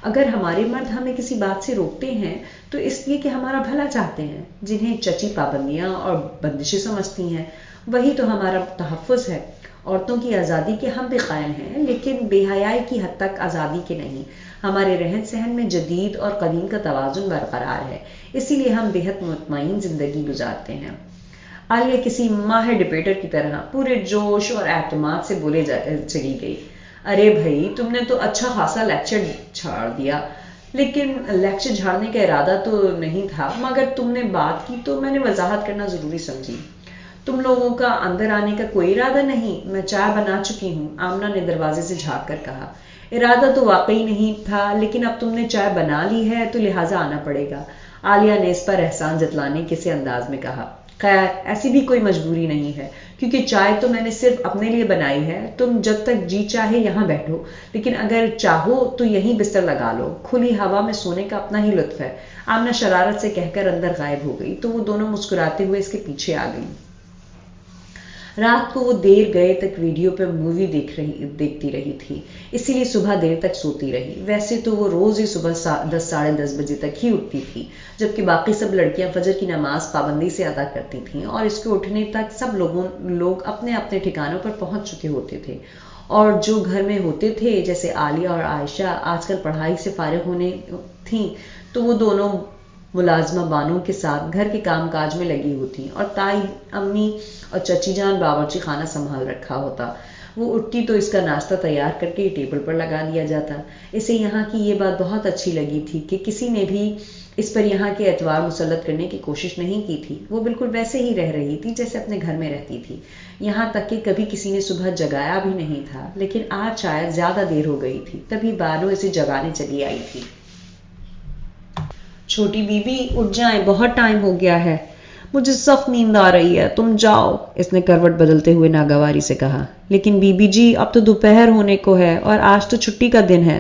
اگر ہمارے مرد ہمیں کسی بات سے روکتے ہیں تو اس لیے کہ ہمارا بھلا چاہتے ہیں۔ جنہیں چچی پابندیاں اور بندشیں سمجھتی ہیں وہی تو ہمارا تحفظ ہے۔ عورتوں کی آزادی کے ہم بھی قائم ہیں، لیکن بے حیائی کی حد تک آزادی کے نہیں۔ ہمارے رہن سہن میں جدید اور قدیم کا توازن برقرار ہے، اسی لیے ہم بے حد مطمئن زندگی گزارتے ہیں۔ عالیہ کسی ماہر ڈبیٹر کی طرح پورے جوش اور اعتماد سے بولے چلی گئی، ارے بھائی تم نے تو اچھا خاصا لیکچر جھاڑ دیا، لیکن لیکچر جھاڑنے کا ارادہ تو نہیں تھا، مگر تم نے بات کی تو میں نے وضاحت کرنا ضروری سمجھی۔ تم لوگوں کا اندر آنے کا کوئی ارادہ نہیں؟ میں چائے بنا چکی ہوں، آمنہ نے دروازے سے جھانک کر کہا۔ ارادہ تو واقعی نہیں تھا، لیکن اب تم نے چائے بنا لی ہے تو لہٰذا آنا پڑے گا، عالیہ نے اس پر احسان جتلانے کے سے انداز میں کہا۔ خیر ایسی بھی کوئی مجبوری نہیں ہے، کیونکہ چائے تو میں نے صرف اپنے لیے بنائی ہے۔ تم جب تک جی چاہے یہاں بیٹھو، لیکن اگر چاہو تو یہیں بستر لگا لو، کھلی ہوا میں سونے کا اپنا ہی لطف ہے، آمنہ شرارت سے کہہ کر اندر غائب ہو گئی تو وہ دونوں مسکراتے ہوئے اس کے پیچھے آ گئیں۔ رات کو وہ دیر گئے تک ویڈیو پہ مووی دیکھتی رہی تھی، اسی لیے صبح دیر تک سوتی رہی۔ ویسے تو وہ روز ہی صبح 10 ساڑھے 10 بجے تک ہی اٹھتی تھی، جبکہ باقی سب لڑکیاں فجر کی نماز پابندی سے ادا کرتی تھیں، اور اس کے اٹھنے تک سب لوگ اپنے اپنے ٹھکانوں پر پہنچ چکے ہوتے تھے، اور جو گھر میں ہوتے تھے جیسے عالیہ اور عائشہ آج کل پڑھائی سے فارغ ہونے تھیں تو وہ دونوں ملازمہ بانوں کے ساتھ گھر کے کام کاج میں لگی ہوتی، اور تائی امی اور چچی جان باورچی خانہ سنبھال رکھا ہوتا۔ وہ اٹھتی تو اس کا ناشتہ تیار کر کے ٹیبل پر لگا دیا جاتا۔ اسے یہاں کی یہ بات بہت اچھی لگی تھی کہ کسی نے بھی اس پر یہاں کے اعتبار مسلط کرنے کی کوشش نہیں کی تھی۔ وہ بالکل ویسے ہی رہ رہی تھی جیسے اپنے گھر میں رہتی تھی، یہاں تک کہ کبھی کسی نے صبح جگایا بھی نہیں تھا، لیکن آج شاید زیادہ دیر ہو گئی تھی تبھی بانو اسے جگانے چلی آئی تھی۔ چھوٹی بی بی اٹھ جائیں، بہت ٹائم ہو گیا ہے، مجھے سخت نیند آ رہی ہے، تم جاؤ، اس نے کروٹ بدلتے ہوئے ناگواری سے کہا۔ لیکن بی بی جی اب تو دوپہر ہونے کو ہے اور آج تو چھٹی کا دن ہے۔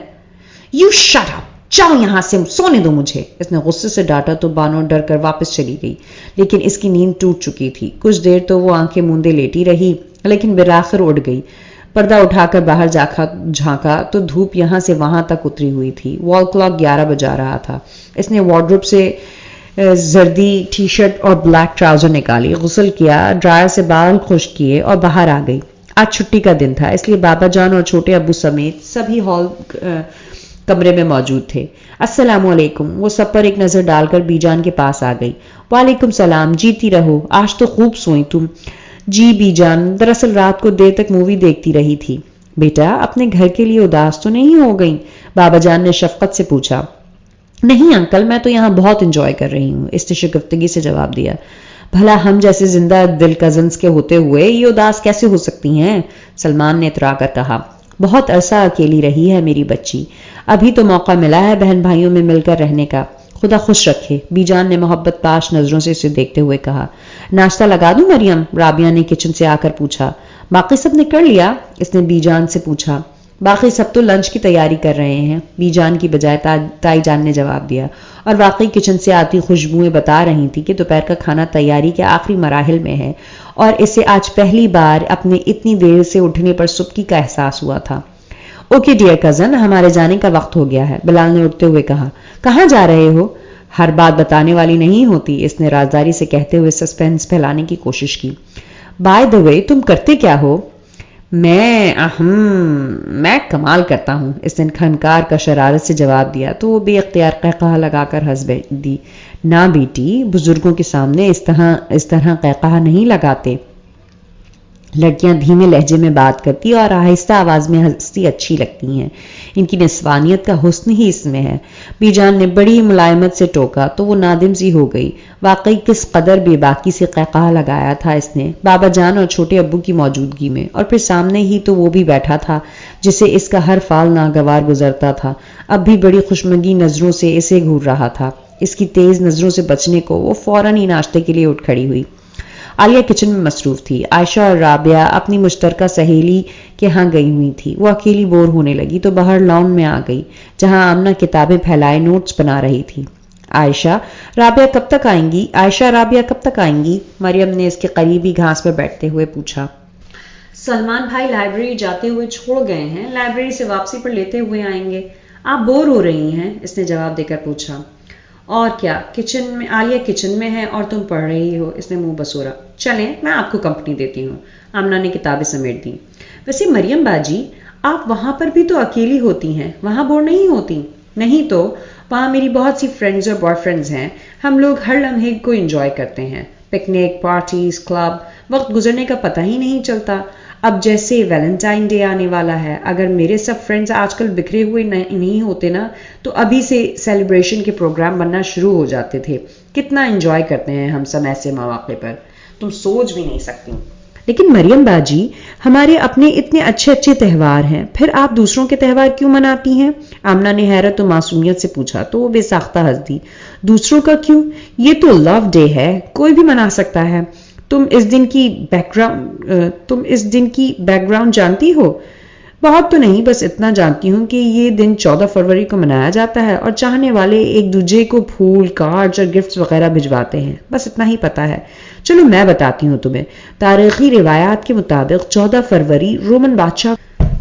یو شٹ اپ، جاؤ یہاں سے، سونے دو مجھے، اس نے غصے سے ڈانٹا تو بانو ڈر کر واپس چلی گئی، لیکن اس کی نیند ٹوٹ چکی تھی۔ کچھ دیر تو وہ آنکھیں موندے لیٹی رہی، لیکن بالآخر اٹھ گئی۔ پردہ اٹھا کر باہر جھانکا تو دھوپ یہاں سے وہاں تک اتری ہوئی تھی۔ وال کلاک 11 بجا رہا تھا۔ اس نے وارڈروب سے زردی ٹی شرٹ اور بلیک ٹراؤزر نکالی، غسل کیا، ڈرائر سے بال خشک کیے اور باہر آ گئی۔ آج چھٹی کا دن تھا، اس لیے بابا جان اور چھوٹے ابو سمیت سبھی ہال کمرے میں موجود تھے۔ السلام علیکم، وہ سب پر ایک نظر ڈال کر بی جان کے پاس آ گئی۔ وعلیکم سلام، جیتی رہو، آج تو خوب سوئی تم۔ جی بی جان، دراصل رات کو دیر تک مووی دیکھتی رہی تھی۔ بیٹا اپنے گھر کے لیے اداس تو نہیں ہو گئی؟ بابا جان نے شفقت سے پوچھا۔ نہیں انکل، میں تو یہاں بہت انجوائے کر رہی ہوں، اس نے شگفتگی سے جواب دیا۔ بھلا ہم جیسے زندہ دل کزنز کے ہوتے ہوئے یہ اداس کیسے ہو سکتی ہیں؟ سلمان نے اترا کر کہا۔ بہت عرصہ اکیلی رہی ہے میری بچی، ابھی تو موقع ملا ہے بہن بھائیوں میں مل کر رہنے کا، خدا خوش رکھے، بی جان نے محبت پاش نظروں سے اسے دیکھتے ہوئے کہا۔ ناشتہ لگا دوں مریم؟ رابعہ نے کچن سے آ کر پوچھا۔ باقی سب نے کر لیا؟ اس نے بی جان سے پوچھا۔ باقی سب تو لنچ کی تیاری کر رہے ہیں، بی جان کی بجائے تائی جان نے جواب دیا، اور واقعی کچن سے آتی خوشبوئیں بتا رہی تھی کہ دوپہر کا کھانا تیاری کے آخری مراحل میں ہے، اور اسے آج پہلی بار اپنے اتنی دیر سے اٹھنے پر سبکی کا احساس ہوا تھا۔ اوکے ڈیئر کزن، ہمارے جانے کا وقت ہو گیا ہے، بلال نے اٹھتے ہوئے کہا۔ کہاں جا رہے ہو؟ ہر بات بتانے والی نہیں ہوتی، اس نے رازداری سے کہتے ہوئے سسپینس پھیلانے کی کوشش کی۔ بائی دی وے، تم کرتے کیا ہو؟ میں کمال کرتا ہوں، اس نے خنکار کا شرارت سے جواب دیا تو وہ بے اختیار قہقہہ لگا کر ہنس دی۔ نہ بیٹی، بزرگوں کے سامنے اس طرح قہقہہ نہیں لگاتے، لڑکیاں دھیمے لہجے میں بات کرتی اور آہستہ آواز میں ہنستی اچھی لگتی ہیں، ان کی نسوانیت کا حسن ہی اس میں ہے۔ بی جان نے بڑی ملائمت سے ٹوکا تو وہ نادم سی ہو گئی، واقعی کس قدر بے باکی سے قہقہہ لگایا تھا اس نے، بابا جان اور چھوٹے ابو کی موجودگی میں، اور پھر سامنے ہی تو وہ بھی بیٹھا تھا جسے اس کا ہر فعل ناگوار گزرتا تھا، اب بھی بڑی خوشمگی نظروں سے اسے گھور رہا تھا۔ اس کی تیز نظروں سے بچنے کو وہ فوراً ہی ناشتے کے لیے اٹھ کھڑی ہوئی۔ عالیہ کچن میں مصروف تھی، عائشہ اور رابعہ اپنی مشترکہ سہیلی کے ہاں گئی ہوئی تھی، وہ اکیلی بور ہونے لگی تو باہر لان میں آ گئی جہاں آمنہ کتابیں پھیلائے نوٹس بنا رہی تھی۔ عائشہ رابعہ کب تک آئیں گی؟ مریم نے اس کے قریبی گھاس پر بیٹھتے ہوئے پوچھا۔ سلمان بھائی لائبریری جاتے ہوئے چھوڑ گئے ہیں، لائبریری سے واپسی پر لیتے ہوئے آئیں گے۔ آپ بور ہو رہی ہیں؟ اس نے جواب دے کر پوچھا۔ اور کیا، عالیہ کچن میں ہے اور تم پڑھ رہی ہو، اس نے منہ بسورا۔ چلیں میں آپ کو کمپنی دیتی ہوں، آمنہ نے کتابیں سمیٹ دیں۔ ویسے مریم باجی، آپ وہاں پر بھی تو اکیلی ہوتی ہیں، وہاں بور نہیں ہوتی؟ نہیں تو، وہاں میری بہت سی فرینڈز اور بوائے فرینڈز ہیں، ہم لوگ ہر لمحے کو انجوائے کرتے ہیں، پکنک، پارٹیز، کلب، وقت گزرنے کا پتہ ہی نہیں چلتا۔ اب جیسے ویلنٹائن ڈے آنے والا ہے، اگر میرے سب فرینڈز آج کل بکھرے ہوئے نہیں ہوتے نا تو ابھی سے سیلیبریشن کے پروگرام بننا شروع ہو جاتے تھے۔ کتنا انجوائے کرتے ہیں ہم سب ایسے مواقع پر، تم سوچ بھی نہیں سکتی۔ لیکن مریم باجی، ہمارے اپنے اتنے اچھے اچھے تہوار ہیں، پھر آپ دوسروں کے تہوار کیوں مناتی ہیں؟ آمنہ نے حیرت و معصومیت سے پوچھا تو وہ بے ساختہ ہنس دی۔ دوسروں کا کیوں؟ یہ تو لو ڈے ہے، کوئی بھی منا سکتا ہے۔ تم اس دن کی بیک گراؤنڈ جانتی ہو؟ بہت تو نہیں، بس اتنا جانتی ہوں کہ یہ دن 14 فروری کو منایا جاتا ہے اور چاہنے والے ایک دوسرے کو پھول، کارڈز اور گفٹس وغیرہ بھجواتے ہیں، بس اتنا ہی پتا ہے۔ چلو میں بتاتی ہوں تمہیں۔ تاریخی روایات کے مطابق 14 فروری رومن بادشاہ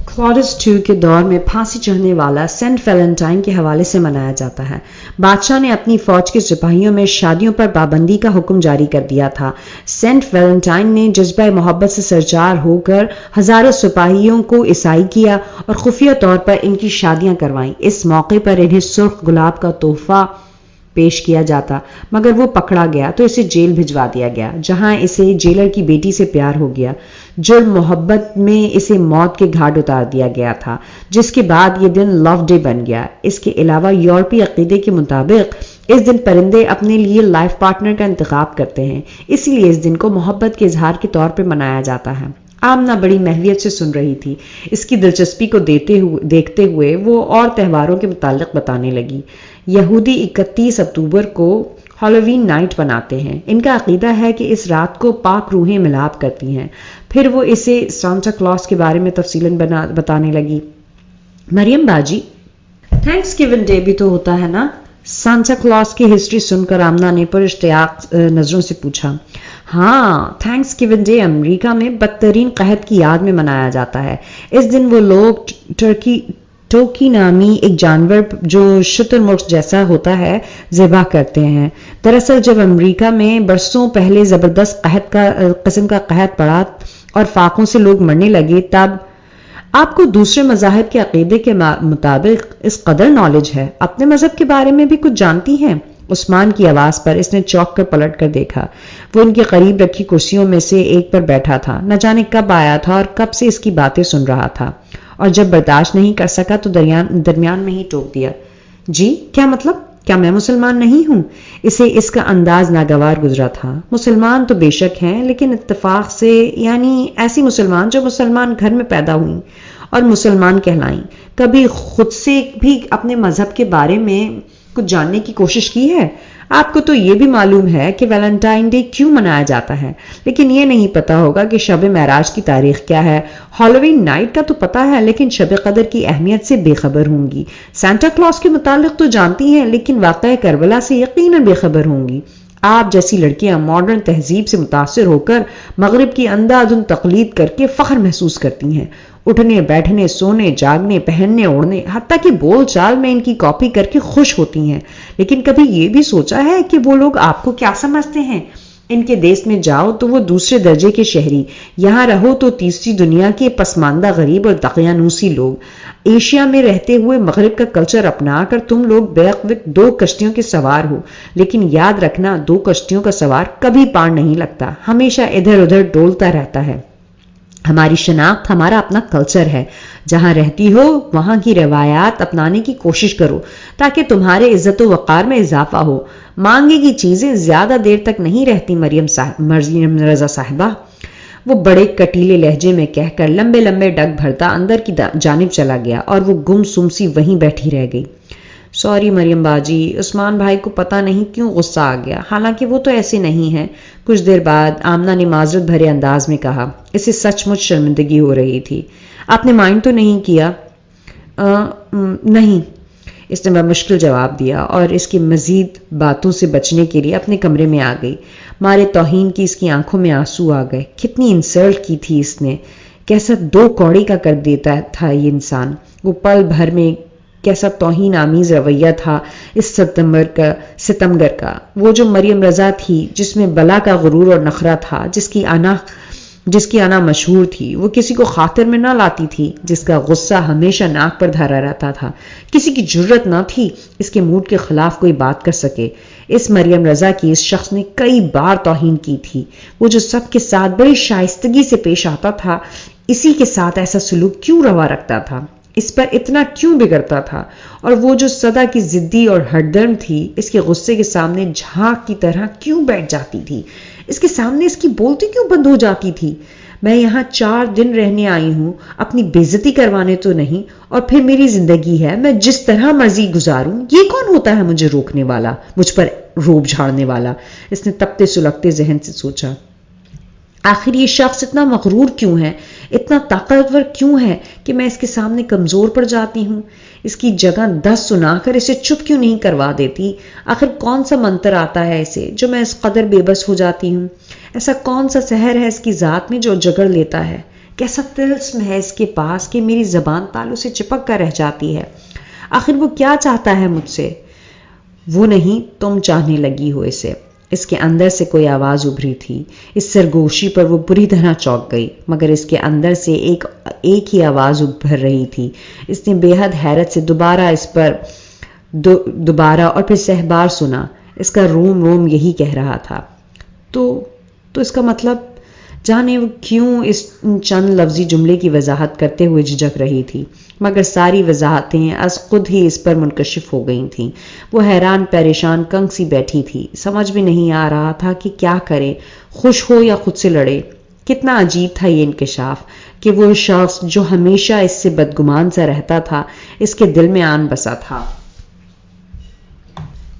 کلاڈس II کے دور میں پھانسی چڑھنے والا سینٹ ویلنٹائن کے حوالے سے منایا جاتا ہے۔ بادشاہ نے اپنی فوج کے سپاہیوں میں شادیوں پر پابندی کا حکم جاری کر دیا تھا۔ سینٹ ویلنٹائن نے جذبہ محبت سے سرشار ہو کر ہزاروں سپاہیوں کو عیسائی کیا اور خفیہ طور پر ان کی شادیاں کروائیں۔ اس موقع پر انہیں سرخ گلاب کا تحفہ پیش کیا جاتا، مگر وہ پکڑا گیا تو اسے جیل بھجوا دیا گیا، جہاں اسے جیلر کی بیٹی سے پیار ہو گیا۔ جرم محبت میں اسے موت کے گھاٹ اتار دیا گیا تھا، جس کے بعد یہ دن لو ڈے بن گیا۔ اس کے علاوہ یورپی عقیدے کے مطابق اس دن پرندے اپنے لیے لائف پارٹنر کا انتخاب کرتے ہیں، اسی لیے اس دن کو محبت کے اظہار کے طور پر منایا جاتا ہے۔ آمنہ بڑی محویت سے سن رہی تھی، اس کی دلچسپی کو دیکھتے ہوئے وہ اور تہواروں کے متعلق بتانے لگی۔ یہودی 31 اکتوبر کو ہالووین نائٹ مناتے ہیں، ان کا عقیدہ ہے کہ اس رات کو پاک روحیں ملاپ کرتی ہیں۔ پھر وہ اسے سانتا کلاس کے بارے میں تفصیلاً بتانے لگی۔ مریم باجی، تھینکس گیون ڈے بھی تو ہوتا ہے نا؟ سانتا کلاس کی ہسٹری سن کر آمنہ نے پر اشتیاق نظروں سے پوچھا۔ ہاں، تھینکس گیون ڈے امریکہ میں بدترین قحط کی یاد میں منایا جاتا ہے۔ اس دن وہ لوگ ٹوکی نامی ایک جانور جو شتر مرغ جیسا ہوتا ہے ذبح کرتے ہیں۔ دراصل جب امریکہ میں برسوں پہلے زبردست قسم کا قحط پڑا اور فاقوں سے لوگ مرنے لگے، تب آپ کو دوسرے مذاہب کے عقیدے کے مطابق اس قدر نالج ہے، اپنے مذہب کے بارے میں بھی کچھ جانتی ہیں؟ عثمان کی آواز پر اس نے چونک کر پلٹ کر دیکھا۔ وہ ان کے قریب رکھی کرسیوں میں سے ایک پر بیٹھا تھا، نہ جانے کب آیا تھا اور کب سے اس کی باتیں سن رہا تھا، اور جب برداشت نہیں کر سکا تو درمیان میں ہی ٹوک دیا۔ جی کیا مطلب؟ کیا میں مسلمان نہیں ہوں؟ اسے اس کا انداز ناگوار گزرا تھا۔ مسلمان تو بے شک ہیں، لیکن اتفاق سے، یعنی ایسی مسلمان جو مسلمان گھر میں پیدا ہوئیں اور مسلمان کہلائیں، کبھی خود سے بھی اپنے مذہب کے بارے میں کچھ جاننے کی کوشش کی ہے؟ آپ کو تو یہ بھی معلوم ہے کہ ویلنٹائن ڈے کیوں منایا جاتا ہے، لیکن یہ نہیں پتا ہوگا کہ شب معراج کی تاریخ کیا ہے۔ ہالووین نائٹ کا تو پتا ہے، لیکن شب قدر کی اہمیت سے بے خبر ہوں گی۔ سانتا کلاس کے متعلق تو جانتی ہیں، لیکن واقعہ کربلا سے یقیناً بے خبر ہوں گی۔ آپ جیسی لڑکیاں ماڈرن تہذیب سے متاثر ہو کر مغرب کی اندھادھند تقلید کر کے فخر محسوس کرتی ہیں، اٹھنے بیٹھنے سونے جاگنے پہننے اوڑھنے حتیٰ کہ بول چال میں ان کی کاپی کر کے خوش ہوتی ہیں، لیکن کبھی یہ بھی سوچا ہے کہ وہ لوگ آپ کو کیا سمجھتے ہیں؟ ان کے دیس میں جاؤ تو وہ دوسرے درجے کے شہری، یہاں رہو تو تیسری دنیا کے پسماندہ غریب اور دقیانوسی لوگ۔ ایشیا میں رہتے ہوئے مغرب کا کلچر اپنا کر تم لوگ بیک وقت 2 کشتیوں کے سوار ہو، لیکن یاد رکھنا 2 کشتیوں کا سوار کبھی پار نہیں لگتا، ہمیشہ ادھر ادھر ڈولتا رہتا ہے۔ ہماری شناخت ہمارا اپنا کلچر ہے، جہاں رہتی ہو وہاں کی روایات اپنانے کی کوشش کرو تاکہ تمہارے عزت و وقار میں اضافہ ہو۔ مانگے کی چیزیں زیادہ دیر تک نہیں رہتی مریم رضا صاحبہ، وہ بڑے کٹیلے لہجے میں کہہ کر لمبے لمبے ڈگ بھرتا اندر کی جانب چلا گیا اور وہ گم سم سی وہیں بیٹھی رہ گئی۔ سوری مریم باجی، عثمان بھائی کو پتہ نہیں کیوں غصہ آ گیا، حالانکہ وہ تو ایسے نہیں ہیں۔ کچھ دیر بعد آمنہ نے معذرت بھرے انداز میں کہا، اسے سچ مچ شرمندگی ہو رہی تھی۔ آپ نے مائنڈ تو نہیں کیا؟ نہیں، اس نے بمشکل جواب دیا اور اس کی مزید باتوں سے بچنے کے لیے اپنے کمرے میں آ گئی۔ مارے توہین کی اس کی آنکھوں میں آنسو آ گئے۔ کتنی انسلٹ کی تھی اس نے، کیسا 2 کوڑی کا کر دیتا تھا یہ انسان۔ وہ پل بھر میں کیسا توہین آمیز رویہ تھا اس ستمگر کا۔ وہ جو مریم رضا تھی جس میں بلا کا غرور اور نخرہ تھا، جس کی انا مشہور تھی، وہ کسی کو خاطر میں نہ لاتی تھی، جس کا غصہ ہمیشہ ناک پر دھرا رہتا تھا، کسی کی جرت نہ تھی اس کے موڈ کے خلاف کوئی بات کر سکے۔ اس مریم رضا کی اس شخص نے کئی بار توہین کی تھی۔ وہ جو سب کے ساتھ بڑی شائستگی سے پیش آتا تھا، اسی کے ساتھ ایسا سلوک کیوں روا رکھتا تھا؟ اس پر اتنا کیوں بگڑتا تھا؟ اور وہ جو سدا کی ضدی اور ہٹدرم تھی، اس کے غصے کے سامنے جھانک کی طرح کیوں بیٹھ جاتی تھی؟ اس کے سامنے اس کی بولتی کیوں بند ہو جاتی تھی؟ میں یہاں 4 دن رہنے آئی ہوں، اپنی بےعزتی کروانے تو نہیں، اور پھر میری زندگی ہے، میں جس طرح مرضی گزاروں۔ یہ کون ہوتا ہے مجھے روکنے والا، مجھ پر روب جھاڑنے والا؟ اس نے تپتے سلگتے ذہن سے سوچا۔ آخر یہ شخص اتنا مغرور کیوں ہے، اتنا طاقتور کیوں ہے کہ میں اس کے سامنے کمزور پڑ جاتی ہوں؟ اس کی جگہ 10 سنا کر اسے چپ کیوں نہیں کروا دیتی؟ آخر کون سا منتر آتا ہے اسے جو میں اس قدر بے بس ہو جاتی ہوں؟ ایسا کون سا سحر ہے اس کی ذات میں جو جگڑ لیتا ہے؟ کیسا طلسم ہے اس کے پاس کہ میری زبان تالوں سے چپک کر رہ جاتی ہے؟ آخر وہ کیا چاہتا ہے مجھ سے؟ وہ نہیں، تم چاہنے لگی ہو اسے۔ اس کے اندر سے کوئی آواز ابھری تھی۔ اس سرگوشی پر وہ بری طرح چونک گئی، مگر اس کے اندر سے ایک ہی آواز ابھر رہی تھی۔ اس نے بے حد حیرت سے دوبارہ اور پھر 100 بار سنا۔ اس کا روم روم یہی کہہ رہا تھا، تو اس کا مطلب؟ جانے وہ کیوں اس چند لفظی جملے کی وضاحت کرتے ہوئے جھجک رہی تھی، مگر ساری وضاحتیں از خود ہی اس پر منکشف ہو گئی تھیں۔ وہ حیران پریشان کنگ سی بیٹھی تھی، سمجھ بھی نہیں آ رہا تھا کہ کیا کرے، خوش ہو یا خود سے لڑے۔ کتنا عجیب تھا یہ انکشاف کہ وہ شخص جو ہمیشہ اس سے بدگمان سا رہتا تھا، اس کے دل میں آن بسا تھا۔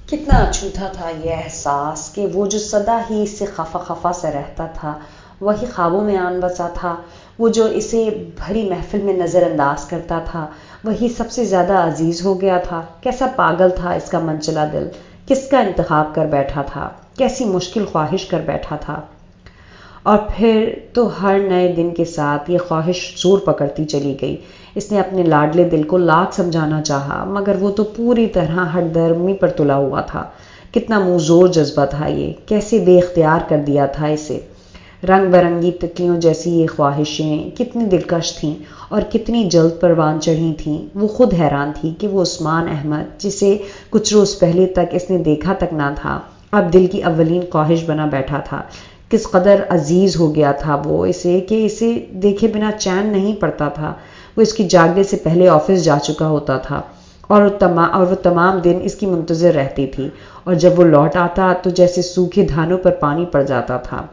کتنا اچھوتا تھا یہ احساس کہ وہ جو سدا ہی اس سے خفا خفا سا رہتا تھا، وہی خوابوں میں آن بسا تھا۔ وہ جو اسے بھری محفل میں نظر انداز کرتا تھا، وہی سب سے زیادہ عزیز ہو گیا تھا۔ کیسا پاگل تھا اس کا منچلا دل، کس کا انتخاب کر بیٹھا تھا، کیسی مشکل خواہش کر بیٹھا تھا۔ اور پھر تو ہر نئے دن کے ساتھ یہ خواہش زور پکڑتی چلی گئی۔ اس نے اپنے لاڈلے دل کو لاکھ سمجھانا چاہا، مگر وہ تو پوری طرح ہٹ درمی پر تلا ہوا تھا۔ کتنا منہ زور جذبہ تھا یہ، کیسے بے اختیار کر دیا تھا اسے۔ رنگ برنگی تتلیوں جیسی یہ خواہشیں کتنی دلکش تھیں اور کتنی جلد پروان چڑھی تھیں۔ وہ خود حیران تھی کہ وہ عثمان احمد، جسے کچھ روز پہلے تک اس نے دیکھا تک نہ تھا، اب دل کی اولین خواہش بنا بیٹھا تھا۔ کس قدر عزیز ہو گیا تھا وہ اسے کہ اسے دیکھے بنا چین نہیں پڑتا تھا۔ وہ اس کی جاگنے سے پہلے آفس جا چکا ہوتا تھا اور وہ تمام دن اس کی منتظر رہتی تھی، اور جب وہ لوٹ آتا تو جیسے سوکھے دھانوں پر پانی پڑ جاتا تھا۔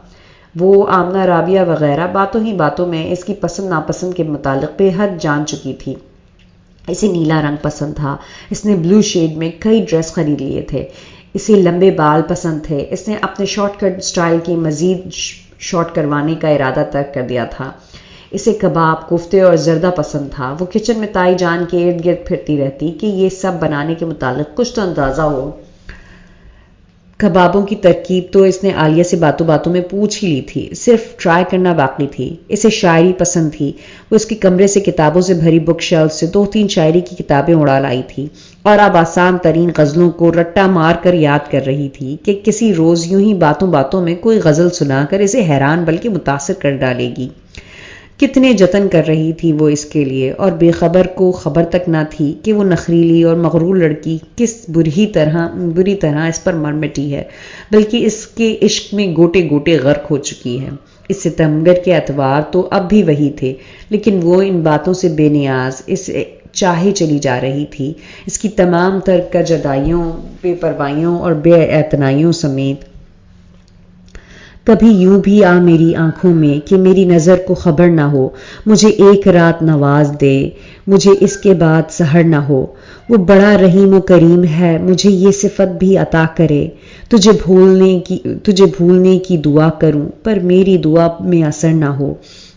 وہ آمنہ، رابعہ وغیرہ باتوں ہی باتوں میں اس کی پسند ناپسند کے متعلق بے حد جان چکی تھی۔ اسے نیلا رنگ پسند تھا، اس نے بلو شیڈ میں کئی ڈریس خرید لیے تھے، اسے لمبے بال پسند تھے، اس نے اپنے شارٹ کٹ سٹائل کی مزید شارٹ کروانے کا ارادہ ترک کر دیا تھا، اسے کباب، کوفتے اور زردہ پسند تھا، وہ کچن میں تائی جان کے ارد گرد پھرتی رہتی کہ یہ سب بنانے کے متعلق کچھ تو اندازہ ہو۔ کبابوں کی ترکیب تو اس نے عالیہ سے باتوں باتوں میں پوچھ ہی لی تھی، صرف ٹرائی کرنا باقی تھی۔ اسے شاعری پسند تھی، وہ اس کے کمرے سے کتابوں سے بھری بک شیلف سے 2-3 شاعری کی کتابیں اڑا لائی تھی اور اب آسان ترین غزلوں کو رٹا مار کر یاد کر رہی تھی کہ کسی روز یوں ہی باتوں باتوں میں کوئی غزل سنا کر اسے حیران بلکہ متاثر کر ڈالے گی۔ کتنے جتن کر رہی تھی وہ اس کے لیے، اور بے خبر کو خبر تک نہ تھی کہ وہ نخریلی اور مغرور لڑکی کس بری طرح اس پر مر مٹی ہے، بلکہ اس کے عشق میں گوٹے گوٹے غرق ہو چکی ہے۔ اس ستمگر کے اتوار تو اب بھی وہی تھے، لیکن وہ ان باتوں سے بے نیاز اسے چاہے چلی جا رہی تھی، اس کی تمام تر کجدائیوں، بے پروائیوں اور بے اعتنائیوں سمیت۔ کبھی یوں بھی آ میری آنکھوں میں کہ میری نظر کو خبر نہ ہو، مجھے ایک رات نواز دے، مجھے اس کے بعد سحر نہ ہو، وہ بڑا رحیم و کریم ہے، مجھے یہ صفت بھی عطا کرے، تجھے بھولنے کی دعا کروں پر میری دعا میں اثر نہ ہو،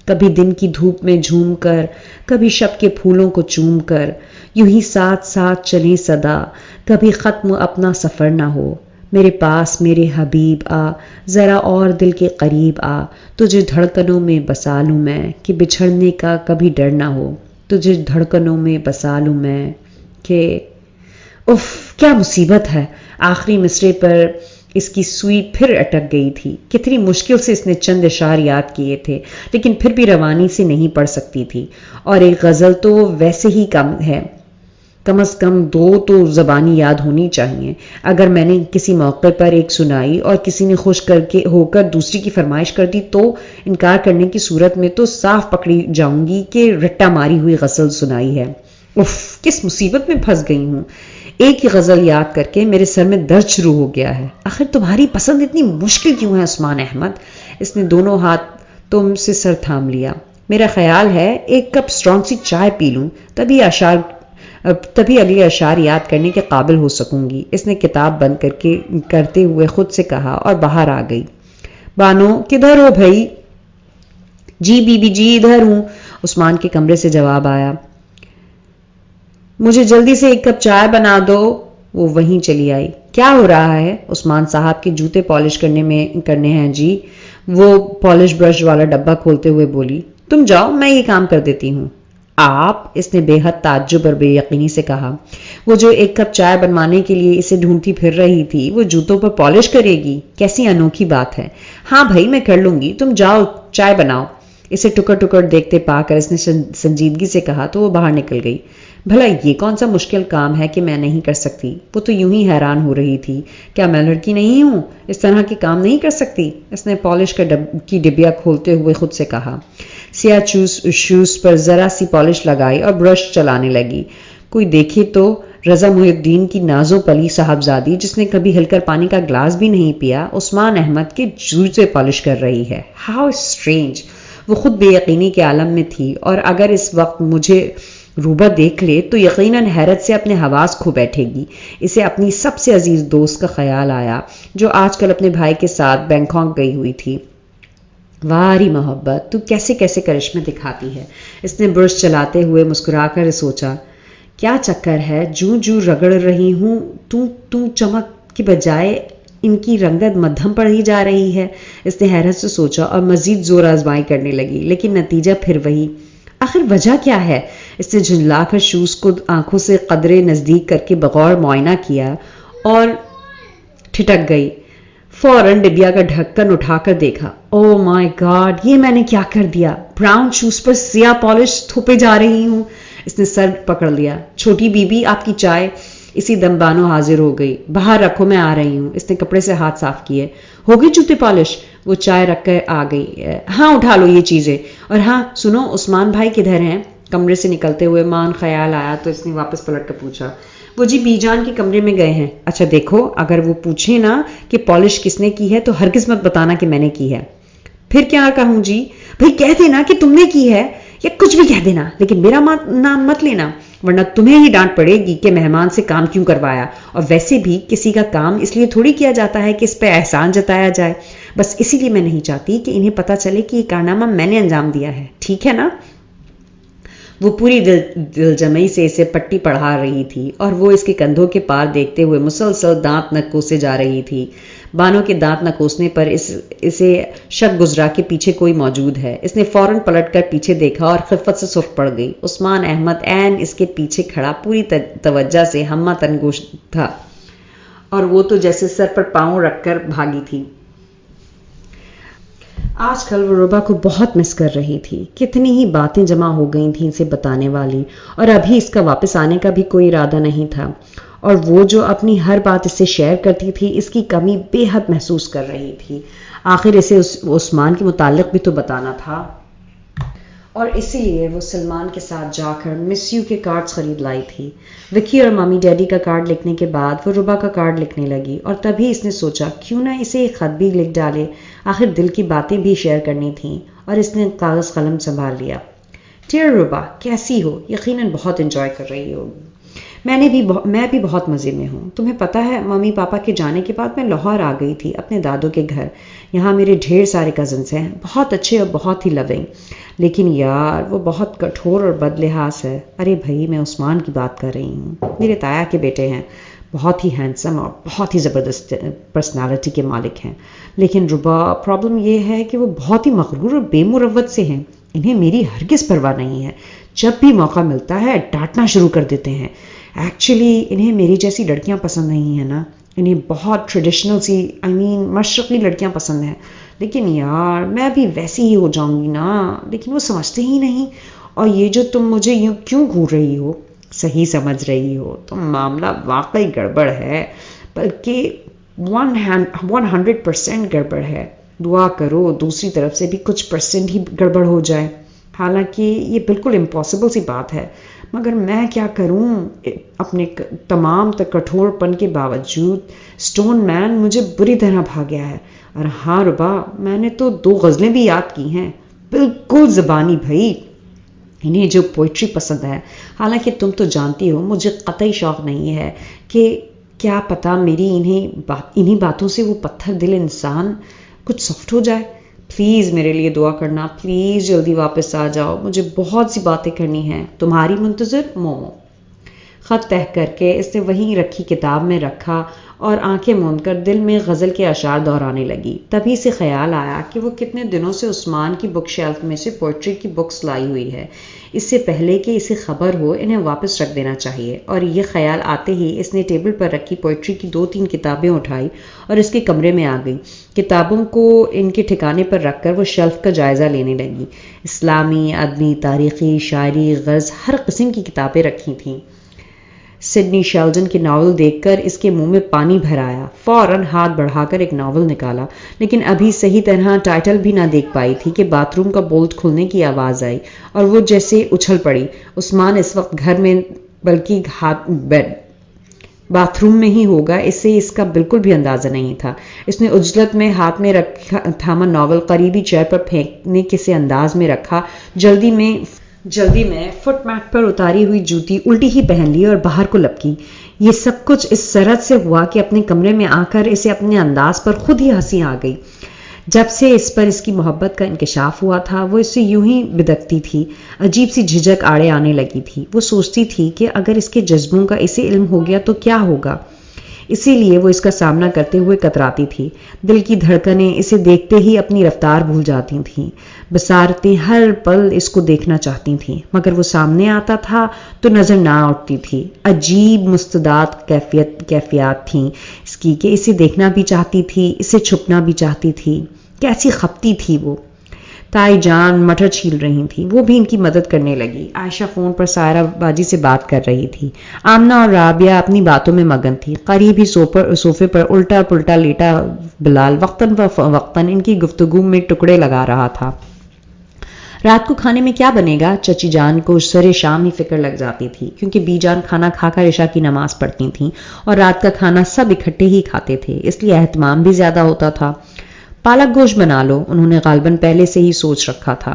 کبھی دن کی دھوپ میں جھوم کر، کبھی شب کے پھولوں کو چوم کر، یوں ہی ساتھ ساتھ چلیں صدا، کبھی ختم اپنا سفر نہ ہو۔ میرے پاس میرے حبیب آ، ذرا اور دل کے قریب آ، تجھے دھڑکنوں میں بسا لوں میں کہ بچھڑنے کا کبھی ڈر نہ ہو، تجھے دھڑکنوں میں بسا لوں میں کہ اف کیا مصیبت ہے۔ آخری مصرے پر اس کی سوئی پھر اٹک گئی تھی، کتنی مشکل سے اس نے چند اشعار یاد کیے تھے لیکن پھر بھی روانی سے نہیں پڑھ سکتی تھی، اور ایک غزل تو ویسے ہی کم ہے، کم از کم 2 تو زبانی یاد ہونی چاہیے۔ اگر میں نے کسی موقع پر ایک سنائی اور کسی نے خوش ہو کر دوسری کی فرمائش کر دی تو انکار کرنے کی صورت میں تو صاف پکڑی جاؤں گی کہ رٹا ماری ہوئی غزل سنائی ہے۔ اف کس مصیبت میں پھنس گئی ہوں، ایک ہی غزل یاد کر کے میرے سر میں درد شروع ہو گیا ہے۔ آخر تمہاری پسند اتنی مشکل کیوں ہے عثمان احمد؟ اس نے دونوں ہاتھوں سے سر تھام لیا۔ میرا خیال ہے ایک کپ اسٹرانگ سی چائے پی لوں، تبھی اگلے اشعار یاد کرنے کے قابل ہو سکوں گی، اس نے کتاب بند کرتے ہوئے خود سے کہا اور باہر آ گئی۔ بانو کدھر ہو بھائی؟ جی بی بی جی ادھر ہوں، عثمان کے کمرے سے جواب آیا۔ مجھے جلدی سے ایک کپ چائے بنا دو۔ وہ وہیں چلی آئی۔ کیا ہو رہا ہے؟ عثمان صاحب کے جوتے پالش کرنے ہیں جی، وہ پالش برش والا ڈبہ کھولتے ہوئے بولی۔ تم جاؤ میں یہ کام کر دیتی ہوں۔ آپ؟ اس نے بے حد تعجب اور بے یقینی سے کہا۔ وہ جو ایک کپ چائے بنوانے کے لیے اسے ڈھونڈتی پھر رہی تھی وہ جوتوں پر پالش کرے گی؟ کیسی انوکھی بات ہے۔ ہاں بھائی میں کر لوں گی، تم جاؤ چائے بناؤ۔ اسے ٹکر ٹکر دیکھتے پا کر اس نے سنجیدگی سے کہا تو وہ باہر نکل گئی۔ بھلا یہ کون سا مشکل کام ہے کہ میں نہیں کر سکتی؟ وہ تو یوں ہی حیران ہو رہی تھی، کیا میں لڑکی نہیں ہوں، اس طرح کے کام نہیں کر سکتی؟ اس نے پالش کی ڈبیا کھولتے ہوئے خود سے کہا۔ سیاہ شوز پر ذرا سی پالش لگائی اور برش چلانے لگی۔ کوئی دیکھے تو رضا محی الدین کی نازو پلی صاحبزادی جس نے کبھی ہل کر پانی کا گلاس بھی نہیں پیا، عثمان احمد کے جوتے پالش کر رہی ہے۔ How strange! وہ خود بے یقینی کے عالم میں تھی، اور اگر اس وقت مجھے روبہ دیکھ لے تو یقیناً حیرت سے اپنے حواس کھو بیٹھے گی۔ اسے اپنی سب سے عزیز دوست کا خیال آیا جو آج کل اپنے بھائی کے ساتھ بینکاک گئی ہوئی تھی۔ واری محبت، تو کیسے کیسے کرشمے دکھاتی ہے، اس نے برش چلاتے ہوئے مسکرا کر سوچا۔ کیا چکر ہے، جو رگڑ رہی ہوں تو چمک کے بجائے ان کی رنگت مدھم پڑی جا رہی ہے، اس نے حیرت سے سوچا اور مزید زور آزمائی کرنے لگی، لیکن نتیجہ پھر وہی۔ آخر وجہ کیا ہے؟ اس نے جھنجلا کر شوز کو آنکھوں سے قدرے نزدیک کر کے بغور معائنہ کیا اور ٹھٹک گئی۔ فوراً ڈبیا کا ڈھکن اٹھا کر دیکھا۔ او مائی گاڈ، یہ میں نے کیا کر دیا؟ براؤن شوز پر سیاہ پالش تھوپے جا رہی ہوں۔ اس نے سر پکڑ لیا۔ چھوٹی بی بی آپ کی چائے۔ اسی دم بانو حاضر ہو گئی۔ باہر رکھو میں آ رہی ہوں۔ اس نے کپڑے سے ہاتھ صاف کیے۔ ہو گئی جوتے پالش؟ وہ چائے رکھ کر آ گئی۔ ہاں اٹھا لو یہ چیزیں، اور ہاں سنو عثمان بھائی کدھر ہیں؟ کمرے سے نکلتے ہوئے مان خیال آیا تو اس نے واپس پلٹ کر پوچھا۔ وہ جی بی جان کے کمرے میں گئے ہیں۔ اچھا دیکھو اگر وہ پوچھے نا کہ پالش کس نے کی ہے تو ہرگز مت بتانا کہ میں نے کی ہے۔ پھر کیا کہوں جی؟ بھئی کہہ دینا کہ تم نے کی ہے۔ یا کچھ بھی کہہ دینا، لیکن میرا نام مت لینا، ورنہ تمہیں ہی ڈانٹ پڑے گی کہ مہمان سے کام کیوں کروایا، اور ویسے بھی کسی کا کام اس لیے تھوڑی کیا جاتا ہے کہ اس پہ احسان جتایا جائے، بس اسی لیے میں نہیں چاہتی کہ انہیں پتہ چلے کہ یہ کارنامہ میں نے انجام دیا ہے، ٹھیک ہے نا؟ وہ پوری دل جمعی سے اسے پٹی پڑھا رہی تھی اور وہ اس کے کندھوں کے پار دیکھتے ہوئے مسلسل دانت نہ کوسے جا رہی تھی۔ بانو کے دانت نہ کوسنے پر اسے شک گزرا کہ پیچھے کوئی موجود ہے۔ اس نے فوراً پلٹ کر پیچھے دیکھا اور خفت سے سرخ پڑ گئی۔ عثمان احمد عین اس کے پیچھے کھڑا پوری توجہ سے ہمہ تنگوش تھا، اور وہ تو جیسے سر پر پاؤں رکھ کر بھاگی تھی۔ آج کل وہ ربا کو بہت مس کر رہی تھی۔ کتنی ہی باتیں جمع ہو گئی تھیں اسے بتانے والی، اور ابھی اس کا واپس آنے کا بھی کوئی ارادہ نہیں تھا، اور وہ جو اپنی ہر بات اس سے شیئر کرتی تھی اس کی کمی بے حد محسوس کر رہی تھی۔ آخر اسے عثمان کے متعلق بھی تو بتانا تھا، اور اسی لیے وہ سلمان کے ساتھ جا کر مس یو کے کارڈز خرید لائی تھی۔ وکی اور مامی ڈیڈی کا کارڈ لکھنے کے بعد وہ ربا کا کارڈ لکھنے لگی، اور تبھی اس نے سوچا کیوں نہ اسے ایک خط بھی لکھ ڈالے، آخر دل کی باتیں بھی شیئر کرنی تھیں، اور اس نے کاغذ قلم سنبھال لیا۔ ڈیئر ربا، کیسی ہو؟ یقیناً بہت انجوائے کر رہی ہوگی۔ میں بھی بہت مزے میں ہوں۔ تمہیں پتہ ہے ممی پاپا کے جانے کے بعد میں لاہور آ گئی تھی اپنے دادوں کے گھر۔ یہاں میرے ڈھیر سارے کزنس ہیں، بہت اچھے اور بہت ہی لونگ، لیکن یار وہ بہت کٹھور اور بد لحاظ ہے۔ ارے بھائی، میں عثمان کی بات کر رہی ہوں، میرے تایا کے بیٹے ہیں، بہت ہی ہینڈسم اور بہت ہی زبردست پرسنالٹی کے مالک ہیں، لیکن ربا پرابلم یہ ہے کہ وہ بہت ہی مغرور اور بے مروت سے ہیں۔ انہیں میری ہرگز پرواہ نہیں ہے، جب بھی موقع ملتا ہے ڈانٹنا شروع کر دیتے ہیں۔ ایکچولی انہیں میری جیسی لڑکیاں پسند نہیں ہیں نا، انہیں بہت ٹریڈیشنل سی مشرقی لڑکیاں پسند ہیں، لیکن یار میں بھی ویسی ہی ہو جاؤں گی نا، لیکن وہ سمجھتے ہی نہیں۔ اور یہ جو تم مجھے یوں کیوں گھور رہی ہو، صحیح سمجھ رہی ہو، تو معاملہ واقعی گڑبڑ ہے، بلکہ 100% گڑبڑ ہے۔ دعا کرو دوسری طرف سے بھی کچھ % ہی گڑبڑ ہو جائے، حالانکہ یہ بالکل امپاسبل سی بات ہے، مگر میں کیا کروں؟ اپنے تمام کٹھور پن کے باوجود سٹون مین مجھے بری طرح بھا گیا ہے۔ اور ہاں ربا، میں نے تو 2 غزلیں بھی یاد کی ہیں، بالکل زبانی بھائی۔ انہیں جو پوئٹری پسند ہے، حالانکہ تم تو جانتی ہو مجھے قطعی شوق نہیں ہے، کہ کیا پتہ میری انہی باتوں سے وہ پتھر دل انسان کچھ سافٹ ہو جائے۔ پلیز میرے لیے دعا کرنا، پلیز جلدی واپس آ جاؤ، مجھے بہت سی باتیں کرنی ہیں۔ تمہاری منتظر مومو۔ خط تہ کر کے اس نے وہیں رکھی کتاب میں رکھا اور آنکھیں موند کر دل میں غزل کے اشعار دہرانے لگی۔ تبھی سے خیال آیا کہ وہ کتنے دنوں سے عثمان کی بک شیلف میں سے پوئٹری کی بکس لائی ہوئی ہے، اس سے پہلے کہ اسے خبر ہو انہیں واپس رکھ دینا چاہیے۔ اور یہ خیال آتے ہی اس نے ٹیبل پر رکھی پوئٹری کی 2-3 کتابیں اٹھائی اور اس کے کمرے میں آ گئی۔ کتابوں کو ان کے ٹھکانے پر رکھ کر وہ شیلف کا جائزہ لینے لگی۔ اسلامی، ادبی، تاریخی، شاعری، غرض ہر قسم کی کتابیں رکھی تھیں۔ سڈنی شیلڈن کے ناول دیکھ کر اس کے منہ میں پانی بھر آیا۔ فوراً ہاتھ بڑھا کر ایک ناول نکالا، لیکن ابھی صحیح طرح ٹائٹل بھی نہ دیکھ پائی تھی کہ باتھ روم کا بولٹ کھلنے کی آواز آئی اور وہ جیسے اچھل پڑی۔ عثمان اس وقت گھر میں بلکہ باتھ روم میں ہی ہوگا، اسے اس کا بالکل بھی اندازہ نہیں تھا۔ اس نے عجلت میں ہاتھ میں تھاما ناول قریبی چیئر پر پھینکنے کے سے انداز میں رکھا۔ جلدی میں فٹ میٹ پر اتاری ہوئی جوتی الٹی ہی پہن لی اور باہر کو لپکی۔ یہ سب کچھ اس سرحد سے ہوا کہ اپنے کمرے میں آ کر اسے اپنے انداز پر خود ہی ہنسی آ گئی۔ جب سے اس پر اس کی محبت کا انکشاف ہوا تھا وہ اس سے یوں ہی بدکتی تھی، عجیب سی جھجک آڑے آنے لگی تھی۔ وہ سوچتی تھی کہ اگر اس کے جذبوں کا اسے علم ہو گیا تو کیا ہوگا، اسی لیے وہ اس کا سامنا کرتے ہوئے کتراتی تھی۔ دل کی دھڑکنیں اسے دیکھتے ہی اپنی رفتار بھول جاتی تھیں، بصارتیں ہر پل اس کو دیکھنا چاہتی تھیں، مگر وہ سامنے آتا تھا تو نظر نہ اٹھتی تھی۔ عجیب مستعد کیفیات تھیں اس کی کہ اسے دیکھنا بھی چاہتی تھی، اسے چھپنا بھی چاہتی تھی۔ کیسی خپتی تھی وہ۔ تائی جان مٹر چھیل رہی تھی، وہ بھی ان کی مدد کرنے لگی۔ عائشہ فون پر سائرہ باجی سے بات کر رہی تھی۔ آمنہ اور رابعہ اپنی باتوں میں مگن تھی۔ قریب ہی صوفے پر الٹا پلٹا لیٹا بلال وقتاً فوقتاً ان کی گفتگو میں ٹکڑے لگا رہا تھا۔ رات کو کھانے میں کیا بنے گا؟ چچی جان کو سرے شام ہی فکر لگ جاتی تھی، کیونکہ بی جان کھانا کھا کر عشاء کی نماز پڑھتی تھیں اور رات کا کھانا سب اکٹھے ہی کھاتے تھے، اس لیے اہتمام بھی زیادہ ہوتا تھا۔ پالک گوشت بنا لو، انہوں نے غالباً پہلے سے ہی سوچ رکھا تھا۔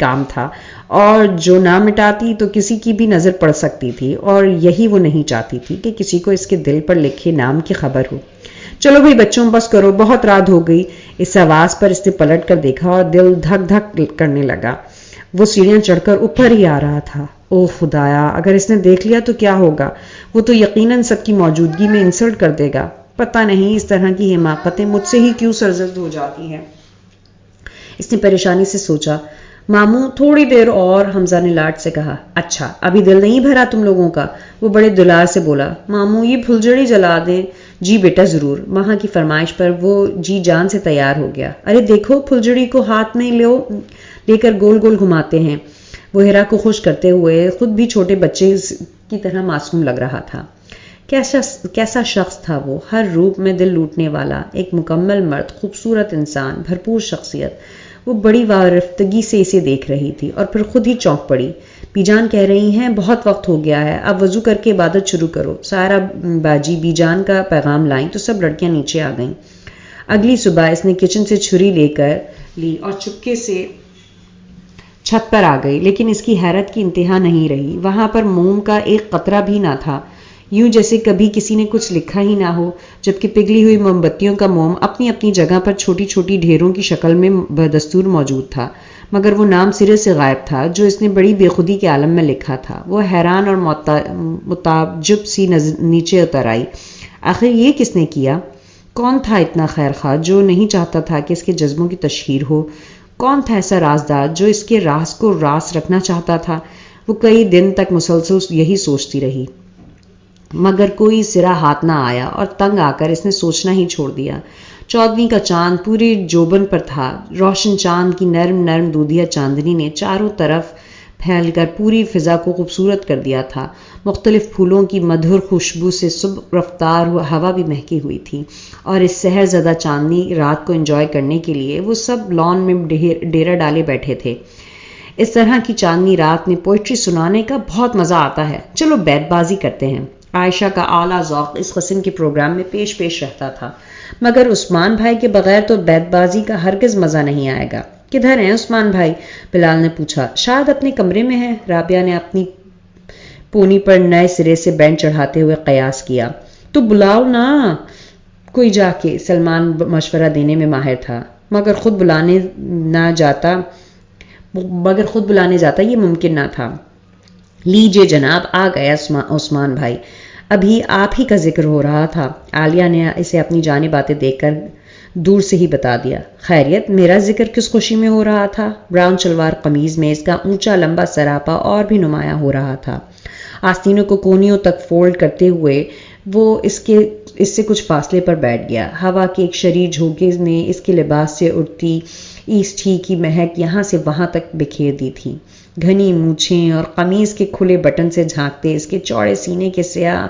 کام تھا اور جو نہ مٹاتی تو کسی کی بھی نظر پڑ سکتی تھی، اور یہی وہ نہیں چاہتی تھی کہ کسی کو اس کے دل پر لکھے نام کی خبر ہو۔ چلو بھئی بچوں بس کرو، بہت رات ہو گئی۔ اس آواز پر اس نے پلٹ کر دیکھا اور دل دھک دھک کرنے لگا۔ وہ سیڑھیاں چڑھ کر اوپر ہی آ رہا تھا۔ او خدایا، اگر اس نے دیکھ لیا تو کیا ہوگا؟ وہ تو یقیناً سب کی موجودگی میں انسلٹ کر دے گا۔ پتہ نہیں اس طرح کی حماقتیں مجھ سے ہی کیوں سرزد ہو جاتی ہیں۔ اس نے پریشانی سے سوچا۔ ماموں تھوڑی دیر اور، حمزہ نے لاٹ سے کہا۔ اچھا ابھی دل نہیں بھرا تم لوگوں کا؟ وہ بڑے دلار سے بولا۔ ماموں یہ پھلجڑی جلا دیں۔ جی بیٹا ضرور۔ ماں کی فرمائش پر وہ جی جان سے تیار ہو گیا۔ ارے دیکھو پھلجڑی کو ہاتھ میں لے کر گول گول گھماتے ہیں۔ وہ ہیرا کو خوش کرتے ہوئے خود بھی چھوٹے بچے کی طرح معصوم لگ رہا تھا۔ کیسا شخص تھا وہ، ہر روپ میں دل لوٹنے والا، ایک مکمل مرد، خوبصورت انسان، بھرپور شخصیت۔ وہ بڑی وارفتگی سے اسے دیکھ رہی تھی اور پھر خود ہی چونک پڑی۔ بی جان کہہ رہی ہیں بہت وقت ہو گیا ہے، اب وضو کر کے عبادت شروع کرو۔ سارا باجی بی جان کا پیغام لائیں تو سب لڑکیاں نیچے آ گئیں۔ اگلی صبح اس نے کچن سے چھری لے کر لی اور چپکے سے چھت پر آ گئی، لیکن اس کی حیرت کی انتہا نہیں رہی۔ وہاں پر موم کا ایک قطرہ بھی نہ تھا، یوں جیسے کبھی کسی نے کچھ لکھا ہی نہ ہو، جبکہ پگھلی ہوئی موم بتیوں کا موم اپنی اپنی جگہ پر چھوٹی چھوٹی ڈھیروں کی شکل میں بدستور موجود تھا، مگر وہ نام سرے سے غائب تھا جو اس نے بڑی بے خودی کے عالم میں لکھا تھا۔ وہ حیران اور متعجب سی نیچے اتر آئی۔ آخر یہ کس نے کیا؟ کون تھا اتنا خیر خواہ جو نہیں چاہتا تھا کہ اس کے جذبوں کی تشہیر ہو؟ کون تھا ایسا رازدار جو اس کے راز کو راز رکھنا چاہتا تھا؟ وہ کئی دن تک مسلسل یہی سوچتی رہی، مگر کوئی سرا ہاتھ نہ آیا اور تنگ آ کر اس نے سوچنا ہی چھوڑ دیا۔ 14ویں کا چاند پوری جوبن پر تھا۔ روشن چاند کی نرم نرم دودھیا چاندنی نے چاروں طرف پھیل کر پوری فضا کو خوبصورت کر دیا تھا۔ مختلف پھولوں کی مدھر خوشبو سے صبح رفتار ہوا بھی مہکی ہوئی تھی، اور اس سحر زدہ چاندنی رات کو انجوائے کرنے کے لیے وہ سب لان میں ڈیرا ڈالے بیٹھے تھے۔ اس طرح کی چاندنی رات میں پوئٹری سنانے کا بہت مزہ آتا ہے، چلو بیت بازی کرتے ہیں۔ عائشہ کا اعلیٰ ذوق اس قسم کے پروگرام میں پیش رہتا تھا، مگر عثمان بھائی کے بغیر تو بیت بازی کا ہرگز مزہ نہیں آئے گا۔ کدھر ہیں عثمان بھائی؟ بلال نے پوچھا۔ شاید اپنے کمرے میں ہے، رابعہ نے اپنی پونی پر نئے سرے سے بینڈ چڑھاتے ہوئے قیاس کیا۔ تو بلاؤ نا کوئی جا کے، سلمان مشورہ دینے میں ماہر تھا، مگر خود بلانے جاتا یہ ممکن نہ تھا۔ لیجے جناب آ گیا عثمان بھائی، ابھی آپ ہی کا ذکر ہو رہا تھا۔ عالیہ نے اسے اپنی جانب آتے دیکھ کر دور سے ہی بتا دیا۔ خیریت، میرا ذکر کس خوشی میں ہو رہا تھا؟ براؤن شلوار قمیض میں اس کا اونچا لمبا سراپا اور بھی نمایاں ہو رہا تھا۔ آستینوں کو کونیوں تک فولڈ کرتے ہوئے وہ اس سے کچھ فاصلے پر بیٹھ گیا۔ ہوا کے ایک شریر جھونکے نے اس کے لباس سے اڑتی ایسٹھی کی مہک یہاں سے وہاں تک بکھیر دی تھی۔ گھنی مونچھیں اور قمیض کے کھلے بٹن سے جھانکتے اس کے چوڑے سینے کے سیاہ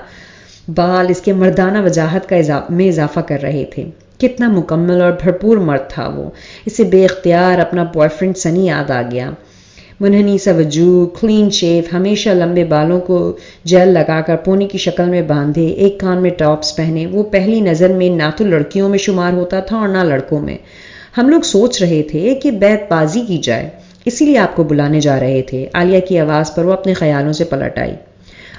بال اس کے مردانہ وجاہت میں اضافہ کر رہے تھے۔ کتنا مکمل اور بھرپور مرد تھا وہ! اسے بے اختیار اپنا بوائے فرینڈ سنی یاد آ گیا۔ منحنی سا وجود، کلین شیو، ہمیشہ لمبے بالوں کو جیل لگا کر پونی کی شکل میں باندھے، ایک کان میں ٹاپس پہنے، وہ پہلی نظر میں نہ تو لڑکیوں میں شمار ہوتا تھا اور نہ لڑکوں میں۔ ہم لوگ سوچ رہے تھے کہ بیت بازی کی جائے، اسی لیے آپ کو بلانے جا رہے تھے۔ عالیہ کی آواز پر وہ اپنے خیالوں سے پلٹ آئی۔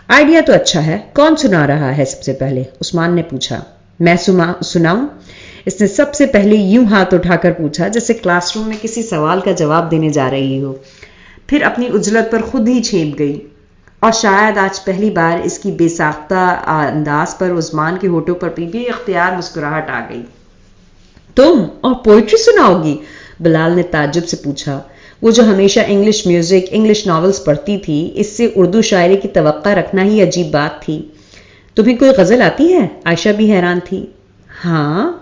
آئیڈیا تو اچھا ہے، کون سنا رہا ہے سب سے پہلے؟ عثمان نے پوچھا۔ میں سناؤں؟ اس نے سب سے پہلے یوں ہاتھ اٹھا کر پوچھا جیسے کلاس روم میں کسی سوال کا جواب دینے جا رہی ہو، پھر اپنی عجلت پر خود ہی چھیپ گئی، اور شاید آج پہلی بار اس کی بے ساختہ انداز پر عثمان کے ہونٹوں پر بھی اختیار مسکراہٹ آ گئی۔ تم اور پوئٹری سناؤ گی؟ بلال نے تعجب سے پوچھا۔ وہ جو ہمیشہ انگلش میوزک، انگلش ناولز پڑھتی تھی، اس سے اردو شاعری کی توقع رکھنا ہی عجیب بات تھی۔ تمہیں کوئی غزل آتی ہے؟ عائشہ بھی حیران تھی۔ ہاں،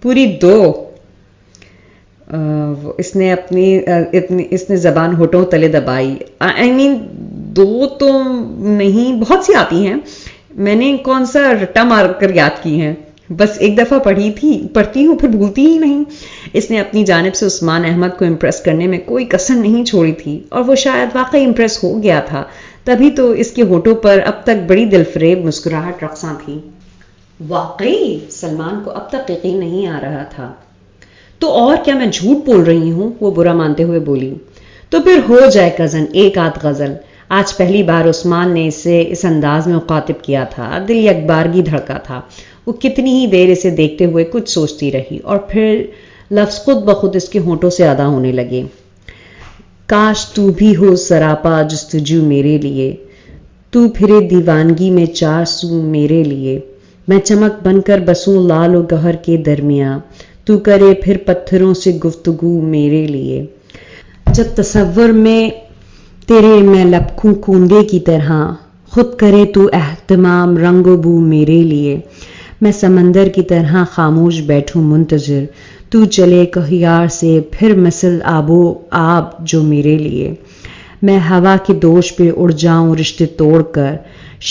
پوری 2۔ اس نے زبان ہونٹوں تلے دبائی۔ I mean 2 تو نہیں، بہت سی آتی ہیں، میں نے کون سا رٹا مار کر یاد کی ہیں، بس ایک دفعہ پڑھتی ہوں پھر بھولتی ہی نہیں۔ اس نے اپنی جانب سے عثمان احمد کو امپریس کرنے میں کوئی کسر نہیں چھوڑی تھی، اور وہ شاید واقعی امپریس ہو گیا تھا، تبھی تو اس کے ہونٹوں پر اب تک بڑی دلفریب مسکراہٹ رقصاں تھی۔ واقعی؟ سلمان کو اب تک یقین نہیں آ رہا تھا۔ تو اور کیا میں جھوٹ بول رہی ہوں؟ وہ برا مانتے ہوئے بولی۔ تو پھر ہو جائے کزن ایک آدھ غزل. آج پہلی بار عثمان نے اسے اس انداز میں مخاطب کیا تھا. دل یکبارگی دھڑکا تھا. وہ کتنی ہی دیر اسے دیکھتے ہوئے کچھ سوچتی رہی اور پھر لفظ خود بخود اس کے ہونٹوں سے ادا ہونے لگے. کاش تو بھی ہو سراپا جستجو میرے لیے، تو پھرے دیوانگی میں چار سو میرے لیے، میں چمک بن کر بسوں لال و گہر کے درمیاں، تو کرے پھر پتھروں سے گفتگو میرے لیے. جب تصور میں تیرے میں لپکوں کوندے کی طرح، خود کرے تو اہتمام رنگ و بو میرے لیے، میں سمندر کی طرح خاموش بیٹھوں منتظر، تو چلے کہیار سے پھر مثل آب و آب جو میرے لیے. میں ہوا کے دوش پہ اڑ جاؤں رشتے توڑ کر،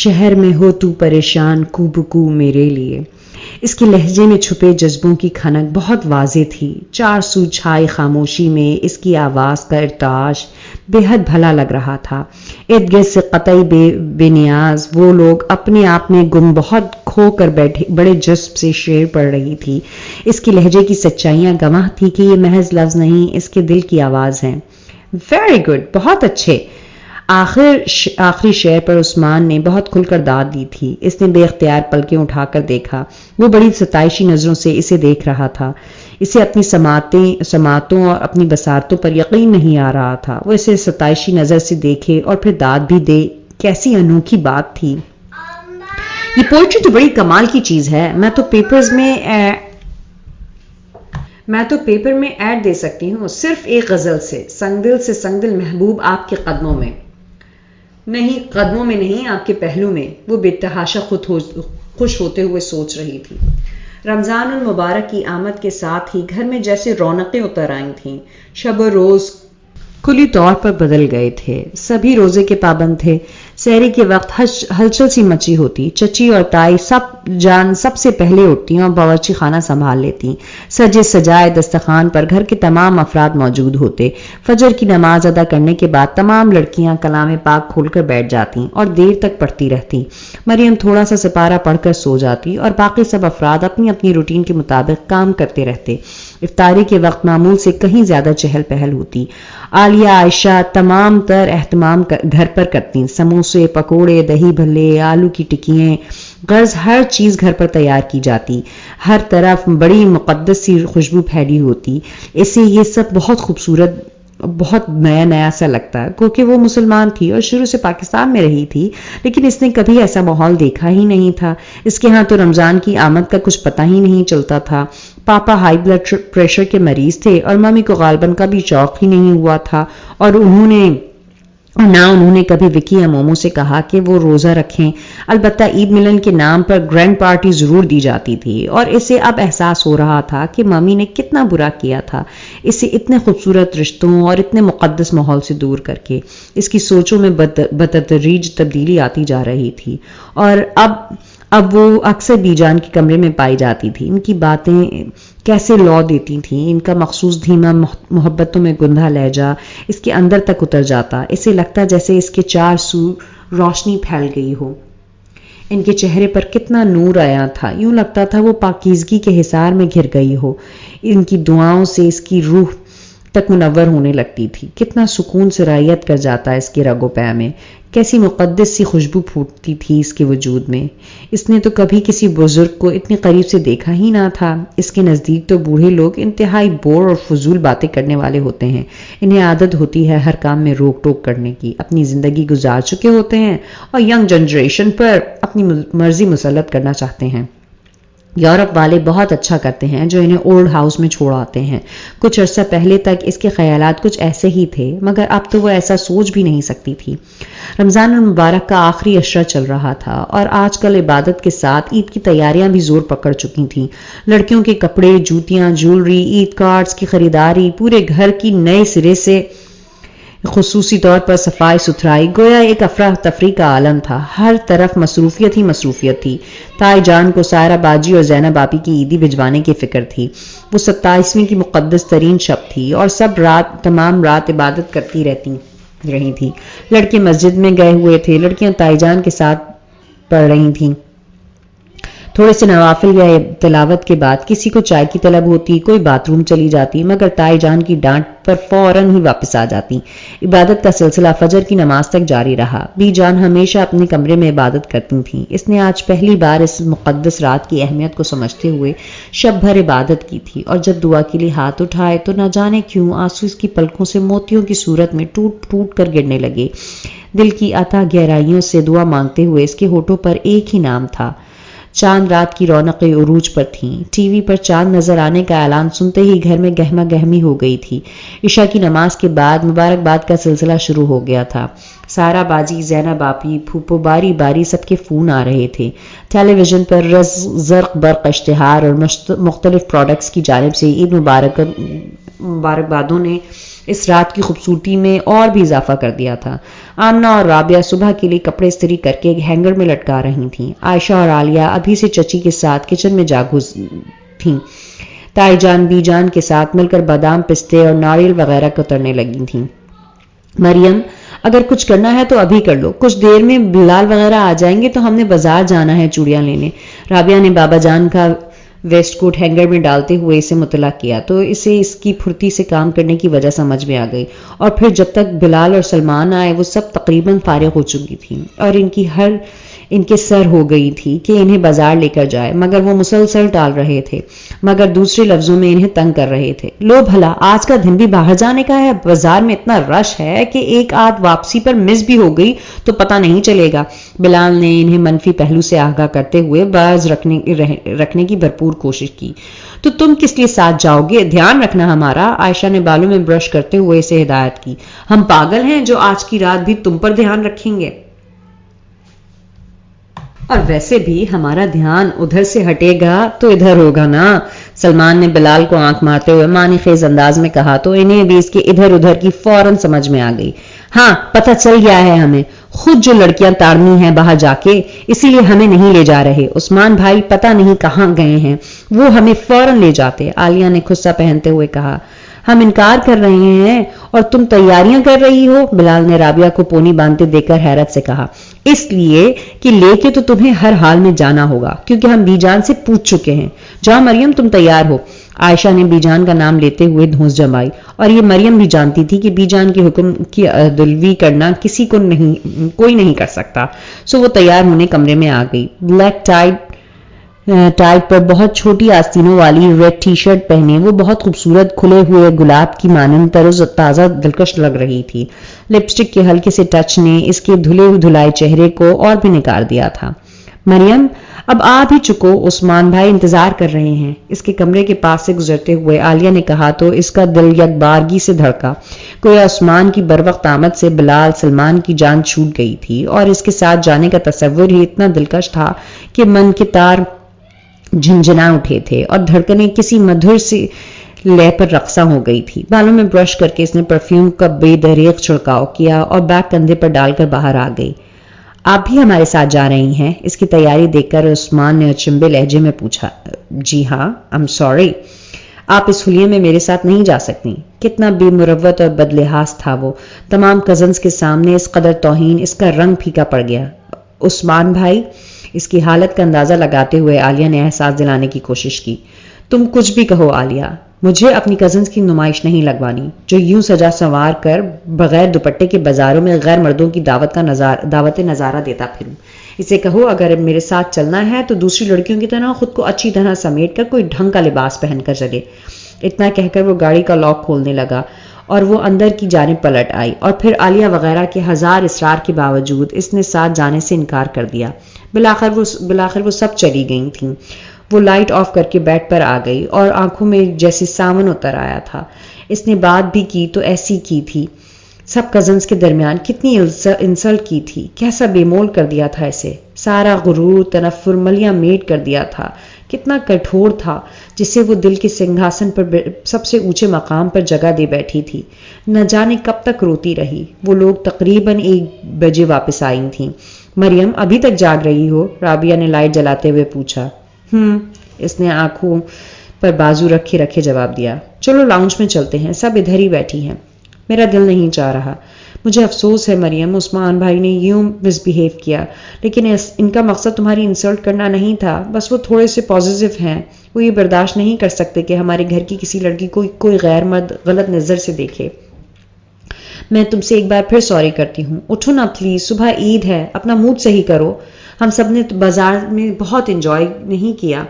شہر میں ہو تو پریشان کو بکو میرے لیے. اس کے لہجے میں چھپے جذبوں کی کھنک بہت واضح تھی. چار سو چھائی خاموشی میں اس کی آواز کا ارتعاش بے حد بھلا لگ رہا تھا. ارد گرد سے قطعی بے نیاز وہ لوگ اپنے آپ میں گم بہت کھو کر بیٹھے بڑے جذب سے شعر پڑھ رہی تھی. اس کے لہجے کی سچائیاں گواہ تھی کہ یہ محض لفظ نہیں، اس کے دل کی آواز ہے. ویری گڈ، بہت اچھے. آخری شعر پر عثمان نے بہت کھل کر داد دی تھی. اس نے بے اختیار پلکیں اٹھا کر دیکھا. وہ بڑی ستائشی نظروں سے اسے دیکھ رہا تھا. اسے اپنی سماعتوں اور اپنی بصارتوں پر یقین نہیں آ رہا تھا. وہ اسے ستائشی نظر سے دیکھے اور پھر داد بھی دے. کیسی انوکھی بات تھی. یہ پوئٹری تو بڑی کمال کی چیز ہے. میں تو پیپر میں ایڈ دے سکتی ہوں صرف ایک غزل سے سنگ دل محبوب آپ کے قدموں میں نہیں، آپ کے پہلو میں. وہ بے تحاشا خوش ہوتے ہوئے سوچ رہی تھی. رمضان المبارک کی آمد کے ساتھ ہی گھر میں جیسے رونقیں اتر آئی تھیں. شب و روز کلی طور پر بدل گئے تھے. سبھی روزے کے پابند تھے. سحری کے وقت ہلچل سی مچی ہوتی. چچی اور تائی سب سے پہلے اٹھتی اور باورچی خانہ سنبھال لیتی. سجے سجائے دسترخوان پر گھر کے تمام افراد موجود ہوتے. فجر کی نماز ادا کرنے کے بعد تمام لڑکیاں کلام پاک کھول کر بیٹھ جاتی اور دیر تک پڑھتی رہتی. مریم تھوڑا سا سپارہ پڑھ کر سو جاتی اور باقی سب افراد اپنی اپنی روٹین کے مطابق کام کرتے رہتے. افطاری کے وقت معمول سے کہیں زیادہ چہل پہل ہوتی. عالیہ عائشہ تمام تر اہتمام گھر پر کرتی. سموسے، پکوڑے، دہی بھلے، آلو کی ٹکیاں، غرض ہر چیز گھر پر تیار کی جاتی. ہر طرف بڑی مقدس سی خوشبو پھیلی ہوتی. اسے یہ سب بہت خوبصورت، بہت نیا سا لگتا کیونکہ وہ مسلمان تھی اور شروع سے پاکستان میں رہی تھی، لیکن اس نے کبھی ایسا ماحول دیکھا ہی نہیں تھا. اس کے ہاں تو رمضان کی آمد کا کچھ پتہ ہی نہیں چلتا تھا. پاپا ہائی بلڈ پریشر کے مریض تھے اور ممی کو غالباً کبھی شوق ہی نہیں ہوا تھا اور نہ انہوں نے کبھی وکی یا مومو سے کہا کہ وہ روزہ رکھیں. البتہ عید ملن کے نام پر گرینڈ پارٹی ضرور دی جاتی تھی اور اسے اب احساس ہو رہا تھا کہ ممی نے کتنا برا کیا تھا اسے اتنے خوبصورت رشتوں اور اتنے مقدس ماحول سے دور کر کے. اس کی سوچوں میں بتدریج تبدیلی آتی جا رہی تھی اور اب وہ اکثر بی جان کے کمرے میں پائی جاتی تھی. ان کی باتیں کیسے لو دیتی تھیں. ان کا مخصوص دھیما محبتوں میں گندھا لہجہ اس کے اندر تک اتر جاتا. اسے لگتا جیسے اس کے چار سو روشنی پھیل گئی ہو. ان کے چہرے پر کتنا نور آیا تھا. یوں لگتا تھا وہ پاکیزگی کے حصار میں گھر گئی ہو. ان کی دعاؤں سے اس کی روح تک منور ہونے لگتی تھی. کتنا سکون سرایت کر جاتا اس کے رگ و پے میں. کیسی مقدس سی خوشبو پھوٹتی تھی اس کے وجود میں. اس نے تو کبھی کسی بزرگ کو اتنی قریب سے دیکھا ہی نہ تھا. اس کے نزدیک تو بوڑھے لوگ انتہائی بور اور فضول باتیں کرنے والے ہوتے ہیں. انہیں عادت ہوتی ہے ہر کام میں روک ٹوک کرنے کی. اپنی زندگی گزار چکے ہوتے ہیں اور ینگ جنریشن پر اپنی مرضی مسلط کرنا چاہتے ہیں. یورپ والے بہت اچھا کرتے ہیں جو انہیں اولڈ ہاؤس میں چھوڑ آتے ہیں. کچھ عرصہ پہلے تک اس کے خیالات کچھ ایسے ہی تھے مگر اب تو وہ ایسا سوچ بھی نہیں سکتی تھی. رمضان المبارک کا آخری عشرہ چل رہا تھا اور آج کل عبادت کے ساتھ عید کی تیاریاں بھی زور پکڑ چکی تھیں. لڑکیوں کے کپڑے، جوتیاں، جیولری، عید کارڈز کی خریداری، پورے گھر کی نئے سرے سے خصوصی طور پر صفائی ستھرائی، گویا ایک افراتفری کا عالم تھا. ہر طرف مصروفیت ہی مصروفیت تھی. تائی جان کو سائرہ باجی اور زینب آپی کی عیدی بھجوانے کی فکر تھی. وہ 27ویں کی مقدس ترین شب تھی اور تمام رات عبادت کرتی رہی تھی. لڑکے مسجد میں گئے ہوئے تھے. لڑکیاں تائی جان کے ساتھ پڑھ رہی تھیں. تھوڑے سے نوافل یا تلاوت کے بعد کسی کو چائے کی طلب ہوتی، کوئی باتھ روم چلی جاتی، مگر تائی جان کی ڈانٹ پر فوراً ہی واپس آ جاتی۔ عبادت کا سلسلہ فجر کی نماز تک جاری رہا۔ بی جان ہمیشہ اپنے کمرے میں عبادت کرتی تھیں۔ اس نے آج پہلی بار اس مقدس رات کی اہمیت کو سمجھتے ہوئے شب بھر عبادت کی تھی، اور جب دعا کے لیے ہاتھ اٹھائے تو نہ جانے کیوں آنسو اس کی پلکوں سے موتیوں کی صورت میں ٹوٹ ٹوٹ کر گرنے لگے۔ دل کی عطا گہرائیوں سے دعا مانگتے ہوئے اس کے ہونٹوں پر ایک ہی نام تھا۔ چاند رات کی رونقیں عروج پر تھیں۔ ٹی وی پر چاند نظر آنے کا اعلان سنتے ہی گھر میں گہما گہمی ہو گئی تھی۔ عشاء کی نماز کے بعد مبارکباد کا سلسلہ شروع ہو گیا تھا۔ سارا باجی، زینب آپی، پھوپھو، باری باری سب کے فون آ رہے تھے۔ ٹیلی ویژن پر زرق برق اشتہار اور مختلف پروڈکٹس کی جانب سے عید مبارکبادوں نے اس رات کی خوبصورتی میں اور بھی اضافہ کر دیا تھا۔ آمنہ اور رابعہ صبح کے لیے کپڑے استری کر کے ہینگر میں لٹکا رہی تھیں۔ عائشہ اور عالیہ ابھی سے چچی کے ساتھ کچن میں جا گھس تھیں۔ تائی جان بی جان کے ساتھ مل کر بادام، پستے اور ناریل وغیرہ کترنے لگی تھیں۔ مریم، اگر کچھ کرنا ہے تو ابھی کر لو، کچھ دیر میں بلال وغیرہ آ جائیں گے تو ہم نے بازار جانا ہے چوڑیاں لینے۔ رابعہ نے بابا جان کا ویسٹ کوٹ ہینگر میں ڈالتے ہوئے اسے مطلع کیا تو اسے اس کی پھرتی سے کام کرنے کی وجہ سمجھ میں آ گئی، اور پھر جب تک بلال اور سلمان آئے وہ سب تقریباً فارغ ہو چکی تھیں، اور ان کے سر ہو گئی تھی کہ انہیں بازار لے کر جائے، مگر وہ مسلسل ٹال رہے تھے، مگر دوسرے لفظوں میں انہیں تنگ کر رہے تھے۔ لو بھلا، آج کا دن بھی باہر جانے کا ہے، بازار میں اتنا رش ہے کہ ایک آدھ واپسی پر مس بھی ہو گئی تو پتہ نہیں چلے گا۔ بلال نے انہیں منفی پہلو سے آگاہ کرتے ہوئے باز رکھنے کی بھرپور کوشش کی۔ تو تم کس لیے ساتھ جاؤ گے؟ دھیان رکھنا ہمارا۔ عائشہ نے بالوں میں برش کرتے ہوئے اسے ہدایت کی۔ ہم پاگل ہیں جو آج کی رات بھی تم پر دھیان رکھیں گے؟ اور ویسے بھی ہمارا دھیان ادھر سے ہٹے گا تو ادھر ہوگا نا۔ سلمان نے بلال کو آنکھ مارتے ہوئے معنی خیز انداز میں کہا تو انہیں بھی اس کے ادھر ادھر کی فوراً سمجھ میں آ گئی۔ ہاں، پتہ چل گیا ہے ہمیں، خود جو لڑکیاں تاڑنی ہیں باہر جا کے، اسی لیے ہمیں نہیں لے جا رہے۔ عثمان بھائی پتہ نہیں کہاں گئے ہیں، وہ ہمیں فوراً لے جاتے۔ عالیہ نے غصہ پہنتے ہوئے کہا۔ ہم انکار کر رہے ہیں اور تم تیاریاں کر رہی ہو؟ بلال نے رابعہ کو پونی باندھتے دیکھ کر حیرت سے کہا۔ اس لیے کہ لے کے تو تمہیں ہر حال میں جانا ہوگا، کیونکہ ہم بی جان سے پوچھ چکے ہیں۔ جاؤ مریم، تم تیار ہو۔ عائشہ نے بی جان کا نام لیتے ہوئے دھونس جمائی، اور یہ مریم بھی جانتی تھی کہ بی جان کے حکم کی دلوی کرنا کوئی نہیں کر سکتا، سو وہ تیار ہونے کمرے میں آ گئی۔ بلیک ٹائٹ پر بہت چھوٹی آستینوں والی ریڈ ٹی شرٹ پہنے وہ بہت خوبصورت کھلے ہوئے گلاب کی مانند تروز و تازہ دلکش لگ رہی تھی۔ لپسٹک کے ہلکے سے ٹچ نے اس کے دھلے دھلائے چہرے کو اور بھی نکھار دیا تھا۔ مریم، اب آ بھی چکو، عثمان بھائی انتظار کر رہے ہیں۔ اس کے کمرے کے پاس سے گزرتے ہوئے عالیہ نے کہا تو اس کا دل یک بارگی سے دھڑکا۔ گویا عثمان کی بروقت آمد سے بلال سلمان کی جان چھوٹ گئی تھی، اور اس کے ساتھ جانے کا تصور ہی اتنا دلکش تھا کہ من کے تار جھنجھنا اٹھے تھے اور دھڑکنیں کسی مدھر سے لے پر رقصہ ہو گئی تھی۔ بالوں میں برش کر کے اس نے پرفیوم کا بے دریغ چھڑکاؤ کیا اور بیگ کندھے پر ڈال کر باہر آ گئی۔ آپ بھی ہمارے ساتھ جا رہی ہیں؟ اس کی تیاری دیکھ کر عثمان نے اچنبے لہجے میں پوچھا۔ جی ہاں، I'm sorry، آپ اس حلیے میں میرے ساتھ نہیں جا سکتی۔ کتنا بے مروت اور بدلحاظ تھا وہ، تمام کزنز کے سامنے اس قدر توہین، اس کا رنگ پھیکا پڑ گیا۔ عثمان بھائی، اس کی حالت کا اندازہ لگاتے ہوئے عالیہ نے احساس دلانے کی کوشش کی۔ تم کچھ بھی کہو عالیہ، مجھے اپنی کزنز کی نمائش نہیں لگوانی جو یوں سجا سنوار کر بغیر دوپٹے کے بازاروں میں غیر مردوں کی دعوت نظارہ دیتا پھروں۔ اسے کہو اگر میرے ساتھ چلنا ہے تو دوسری لڑکیوں کی طرح خود کو اچھی طرح سمیٹ کر کوئی ڈھنگ کا لباس پہن کر چلے۔ اتنا کہہ کر وہ گاڑی کا لاک کھولنے لگا اور وہ اندر کی جانب پلٹ آئی، اور پھر عالیہ وغیرہ کے ہزار اصرار کے باوجود اس نے ساتھ جانے سے انکار کر دیا۔ بلاخر وہ سب چلی گئی تھیں۔ وہ لائٹ آف کر کے بیڈ پر آ گئی اور آنکھوں میں جیسے ساون اتر آیا تھا۔ اس نے بات بھی کی تو ایسی کی تھی، سب کزنز کے درمیان کتنی انسلٹ کی تھی، کیسا بے مول کر دیا تھا اسے، سارا غرور تنفر ملیاں میٹ کر دیا تھا، کتنا کٹھور تھا جسے وہ دل کے سنگھاسن پر سب سے اونچے مقام پر جگہ دے بیٹھی تھی۔ نہ جانے کب تک روتی رہی۔ وہ لوگ تقریباً 1 بجے واپس آئی تھیں۔ مریم، ابھی تک جاگ رہی ہو؟ رابعہ نے لائٹ جلاتے ہوئے پوچھا۔ اس نے آنکھوں پر بازو رکھے جواب دیا۔ چلو لاؤنج میں چلتے ہیں، سب ادھر ہی بیٹھی ہیں۔ میرا دل نہیں چاہ رہا۔ مجھے افسوس ہے مریم، عثمان بھائی نے یوں مس بہیو کیا، لیکن ان کا مقصد تمہاری انسلٹ کرنا نہیں تھا، بس وہ تھوڑے سے پازیٹیو ہیں، وہ یہ برداشت نہیں کر سکتے کہ ہمارے گھر کی کسی لڑکی کو کوئی غیر مرد غلط نظر سے دیکھے۔ میں تم سے ایک بار پھر سوری کرتی ہوں، اٹھو نا پلیز، صبح عید ہے، اپنا موڈ صحیح کرو۔ ہم سب نے بازار میں بہت انجوائے نہیں کیا،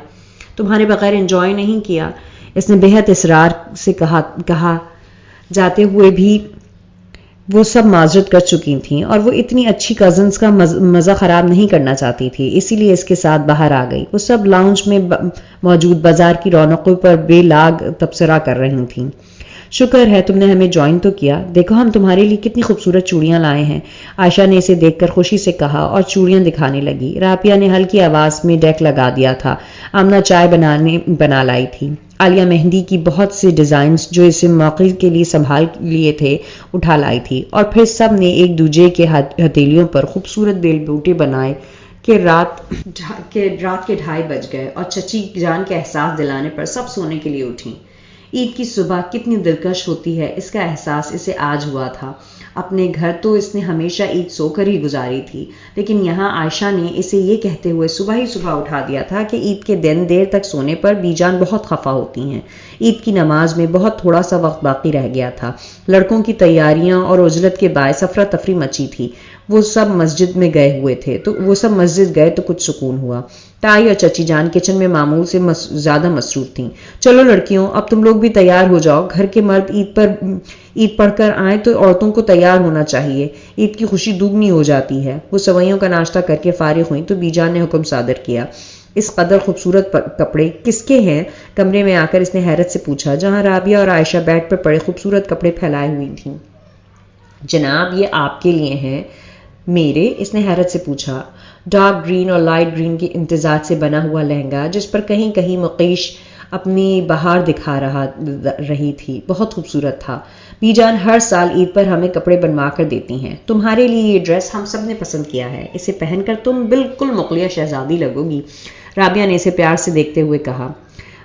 تمہارے بغیر انجوائے نہیں کیا، اس نے بہت اصرار سے کہا جاتے ہوئے بھی وہ سب معذرت کر چکی تھیں اور وہ اتنی اچھی کزنز کا مزہ خراب نہیں کرنا چاہتی تھی، اسی لیے اس کے ساتھ باہر آ گئی۔ وہ سب لاؤنج میں موجود بازار کی رونقوں پر بے لاگ تبصرہ کر رہی تھیں۔ شکر ہے تم نے ہمیں جوائن تو کیا، دیکھو ہم تمہارے لیے کتنی خوبصورت چوڑیاں لائے ہیں، عائشہ نے اسے دیکھ کر خوشی سے کہا اور چوڑیاں دکھانے لگی۔ رابعہ نے ہلکی آواز میں ڈیک لگا دیا تھا، آمنہ چائے بنا لائی تھی، عالیہ مہندی کی بہت سے ڈیزائنز جو اسے موقع کے لیے سنبھال لیے تھے اٹھا لائی تھی، اور پھر سب نے ایک دوسرے کے ہتھیلیوں پر خوبصورت بیل بوٹے بنائے کہ رات کے 2:30 بج گئے اور چچی جان کے احساس دلانے پر سب سونے کے لیے اٹھیں۔ عید کی صبح کتنی دلکش ہوتی ہے، اس کا احساس اسے آج ہوا تھا۔ اپنے گھر تو اس نے ہمیشہ عید سو کر ہی گزاری تھی، لیکن یہاں عائشہ نے اسے یہ کہتے ہوئے صبح اٹھا دیا تھا کہ عید کے دن دیر تک سونے پر بی جان بہت خفا ہوتی ہیں۔ عید کی نماز میں بہت تھوڑا سا وقت باقی رہ گیا تھا، لڑکوں کی تیاریاں اور عجلت کے باعث افراتفری مچی تھی۔ وہ سب مسجد گئے تو کچھ سکون ہوا۔ تائی اور چچی جان کچن میں معمول سے زیادہ مصروف تھیں۔ چلو لڑکیوں، اب تم لوگ بھی تیار ہو جاؤ، گھر کے مرد عید پڑھ کر آئیں تو عورتوں کو تیار ہونا چاہیے، عید کی خوشی دوگنی ہو جاتی ہے۔ وہ سوئیوں کا ناشتہ کر کے فارغ ہوئیں تو بی جان نے حکم صادر کیا، اس قدر خوبصورت کپڑے کس کے ہیں؟ کمرے میں آ کر اس نے حیرت سے پوچھا، جہاں رابعہ اور عائشہ بیڈ پر پڑے خوبصورت کپڑے پھیلائے ہوئی تھیں۔ جناب یہ آپ کے لیے ہیں۔ میرے؟ اس نے حیرت سے پوچھا۔ ڈارک گرین اور لائٹ گرین کی امتزاج سے بنا ہوا لہنگا جس پر کہیں کہیں مقیش اپنی بہار دکھا رہی تھی، بہت خوبصورت تھا۔ بی جان ہر سال عید پر ہمیں کپڑے بنوا کر دیتی ہیں، تمہارے لیے یہ ڈریس ہم سب نے پسند کیا ہے، اسے پہن کر تم بالکل مقلیہ شہزادی لگو گی، رابعہ نے اسے پیار سے دیکھتے ہوئے کہا۔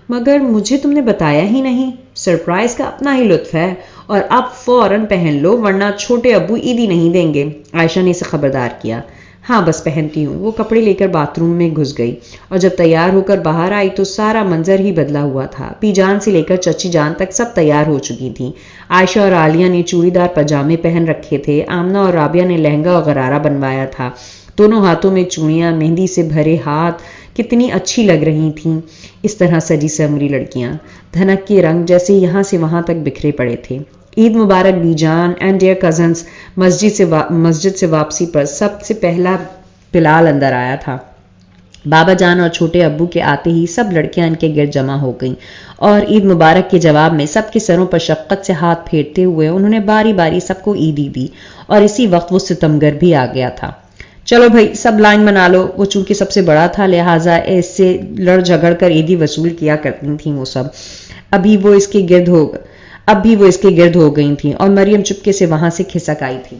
مگر مجھے تم نے بتایا ہی نہیں، سرپرائز کا اپنا ہی لطف ہے، اور اب فوراً پہن لو ورنہ چھوٹے ابو عیدی نہیں دیں گے، عائشہ نے اسے خبردار کیا۔ ہاں بس پہنتی ہوں۔ وہ کپڑے لے کر باتھ روم میں گھس گئی اور جب تیار ہو کر باہر آئی تو سارا منظر ہی بدلا ہوا تھا۔ پی جان سے لے کر چچی جان تک سب تیار ہو چکی تھیں۔ عائشہ اور عالیہ نے چوڑی دار پاجامے پہن رکھے تھے، آمنہ اور رابعہ نے لہنگا اور غرارہ بنوایا تھا، دونوں ہاتھوں میں چوڑیاں، مہندی سے بھرے ہاتھ کتنی اچھی لگ رہی تھیں اس طرح سجی سنوری لڑکیاں، دھنک کے رنگ جیسے یہاں سے وہاں تک بکھرے پڑے تھے۔ عید مبارک بی جان اینڈ ڈیئر کزنز، مسجد سے واپسی پر سب سے پہلا بلال اندر آیا تھا۔ بابا جان اور چھوٹے ابو کے آتے ہی سب لڑکیاں ان کے گرد جمع ہو گئیں اور عید مبارک کے جواب میں سب کے سروں پر شفقت سے ہاتھ پھیرتے ہوئے انہوں نے باری باری سب کو عیدی دی، اور اسی وقت وہ ستمگر بھی آ گیا تھا۔ چلو بھائی سب لائن بنا لو، وہ چونکہ سب سے بڑا تھا لہٰذا اس سے لڑ جھگڑ کر عیدی وصول کیا کرتی تھیں وہ سب، اب بھی وہ اس کے گرد ہو گئی تھیں اور مریم چپکے سے وہاں سے کھسک آئی تھی۔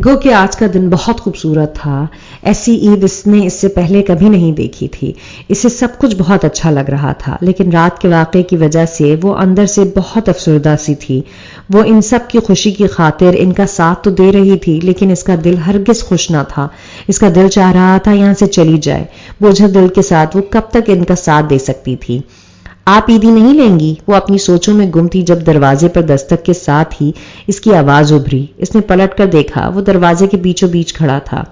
گو کہ آج کا دن بہت خوبصورت تھا، ایسی عید اس نے اس سے پہلے کبھی نہیں دیکھی تھی، اسے سب کچھ بہت اچھا لگ رہا تھا، لیکن رات کے واقعے کی وجہ سے وہ اندر سے بہت افسردہ سی تھی۔ وہ ان سب کی خوشی کی خاطر ان کا ساتھ تو دے رہی تھی، لیکن اس کا دل ہرگز خوش نہ تھا، اس کا دل چاہ رہا تھا یہاں سے چلی جائے۔ بوجھل دل کے ساتھ وہ کب تک ان کا ساتھ دے سکتی تھی؟ آپ عیدی نہیں لیں گی؟ وہ اپنی سوچوں میں گم تھی جب دروازے پر دستک کے ساتھ ہی اس کی آواز ابھری۔ اس نے پلٹ کر دیکھا، وہ دروازے کے بیچوں بیچ کھڑا تھا۔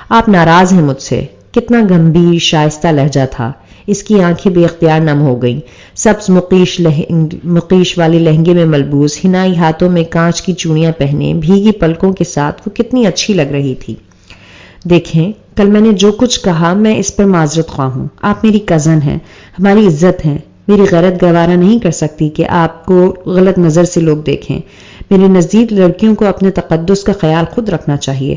آپ ناراض ہیں مجھ سے؟ کتنا گمبھیر شائستہ لہجہ تھا۔ اس کی آنکھیں بے اختیار نم ہو گئیں۔ سبز مقیش والے لہنگے میں ملبوس، ہنائی ہاتھوں میں کانچ کی چوڑیاں پہنے، بھیگی پلکوں کے ساتھ وہ کتنی اچھی لگ رہی تھی۔ دیکھیں کل میں نے جو کچھ کہا میں اس پر معذرت خواہ ہوں، آپ میری کزن ہیں، ہماری عزت ہے، میری غیرت گوارا نہیں کر سکتی کہ آپ کو غلط نظر سے لوگ دیکھیں۔ میرے نزدیک لڑکیوں کو اپنے تقدس کا خیال خود رکھنا چاہیے۔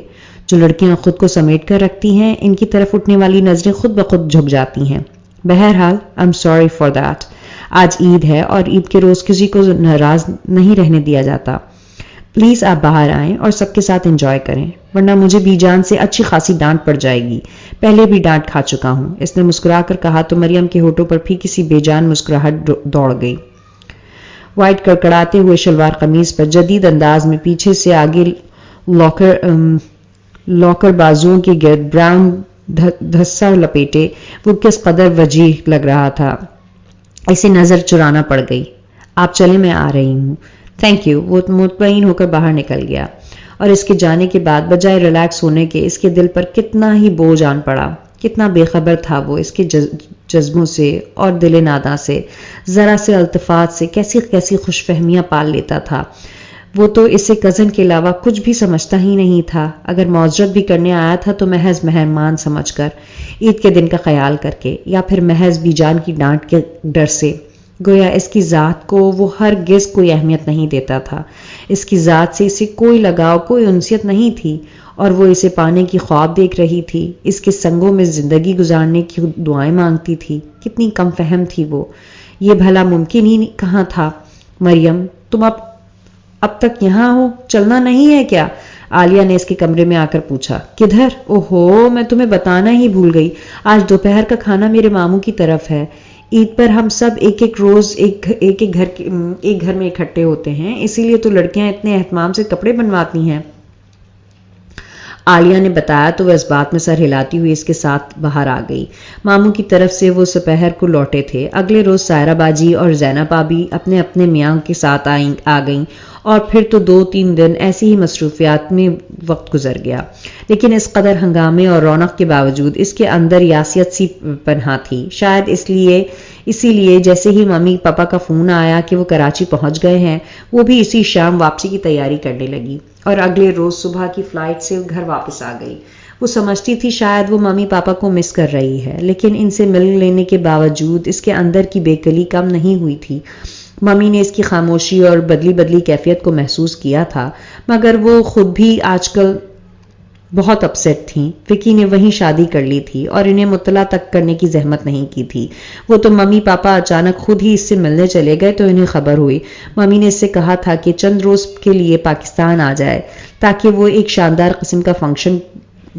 جو لڑکیاں خود کو سمیٹ کر رکھتی ہیں ان کی طرف اٹھنے والی نظریں خود بخود جھک جاتی ہیں۔ بہرحال I'm sorry for that۔ آج عید ہے اور عید کے روز کسی کو ناراض نہیں رہنے دیا جاتا۔ پلیز آپ باہر آئیں اور سب کے ساتھ انجوائے کریں، ورنہ مجھے بی جان سے اچھی خاصی ڈانٹ پڑ جائے گی، پہلے بھی ڈانٹ کھا چکا ہوں۔ اس نے مسکرا کر کہا تو مریم کے ہونٹوں پر بھی کسی بے جان مسکراہٹ دوڑ گئی۔ وائٹ کڑکڑاتے ہوئے شلوار قمیض پر جدید انداز میں پیچھے سے آگے لاکر بازوؤں کے گرد براؤن دھسا لپیٹے وہ کس قدر وجیح لگ رہا تھا. اسے نظر چرانا پڑ گئی. آپ چلیں، میں آ رہی ہوں. Thank you. وہ مطمئن ہو کر باہر نکل گیا اور اس کے جانے کے بعد بجائے ریلیکس ہونے کے اس کے دل پر کتنا ہی بوجھ آن پڑا. کتنا بے خبر تھا وہ اس کے جذبوں سے اور دل ناداں سے. ذرا سے التفات سے کیسی کیسی خوش فہمیاں پال لیتا تھا. وہ تو اسے کزن کے علاوہ کچھ بھی سمجھتا ہی نہیں تھا. اگر معذرت بھی کرنے آیا تھا تو محض مہمان سمجھ کر، عید کے دن کا خیال کر کے، یا پھر محض بی جان کی ڈانٹ کے ڈر سے. گویا اس کی ذات کو وہ ہرگز کوئی اہمیت نہیں دیتا تھا. اس کی ذات سے اسے کوئی لگاؤ، کوئی انسیت نہیں تھی، اور وہ اسے پانے کی خواب دیکھ رہی تھی. اس کے سنگوں میں زندگی گزارنے کی دعائیں مانگتی تھی. کتنی کم فہم تھی وہ. یہ بھلا ممکن ہی کہاں تھا. مریم، تم اب تک یہاں ہو؟ چلنا نہیں ہے کیا؟ عالیہ نے اس کے کمرے میں آ کر پوچھا. کدھر؟ اوہو، میں تمہیں بتانا ہی بھول گئی. آج دوپہر کا کھانا میرے ماموں کی طرف ہے. عید پر ہم سب ایک روز ایک گھر میں اکٹھے ہوتے ہیں، اسی لیے تو لڑکیاں اتنے اہتمام سے کپڑے بنواتی ہیں. عالیہ نے بتایا تو وہ اس بات میں سر ہلاتی ہوئی اس کے ساتھ باہر آ گئی. ماموں کی طرف سے وہ دوپہر کو لوٹے تھے. اگلے روز سائرہ باجی اور زینب بھابی اپنے اپنے میاں کے ساتھ آ گئیں اور پھر تو 2-3 دن ایسی ہی مصروفیات میں وقت گزر گیا. لیکن اس قدر ہنگامے اور رونق کے باوجود اس کے اندر یاسیت سی پنہاں تھی. شاید اسی لیے جیسے ہی ممی پاپا کا فون آیا کہ وہ کراچی پہنچ گئے ہیں، وہ بھی اسی شام واپسی کی تیاری کرنے لگی اور اگلے روز صبح کی فلائٹ سے گھر واپس آ گئی. وہ سمجھتی تھی شاید وہ ممی پاپا کو مس کر رہی ہے، لیکن ان سے مل لینے کے باوجود اس کے اندر کی بے کلی کم نہیں ہوئی تھی. ممی نے اس کی خاموشی اور بدلی کیفیت کو محسوس کیا تھا، مگر وہ خود بھی آج کل بہت اپسیٹ تھیں. وکی نے وہیں شادی کر لی تھی اور انہیں مطلع تک کرنے کی زحمت نہیں کی تھی. وہ تو ممی پاپا اچانک خود ہی اس سے ملنے چلے گئے تو انہیں خبر ہوئی. ممی نے اس سے کہا تھا کہ چند روز کے لیے پاکستان آ جائے تاکہ وہ ایک شاندار قسم کا فنکشن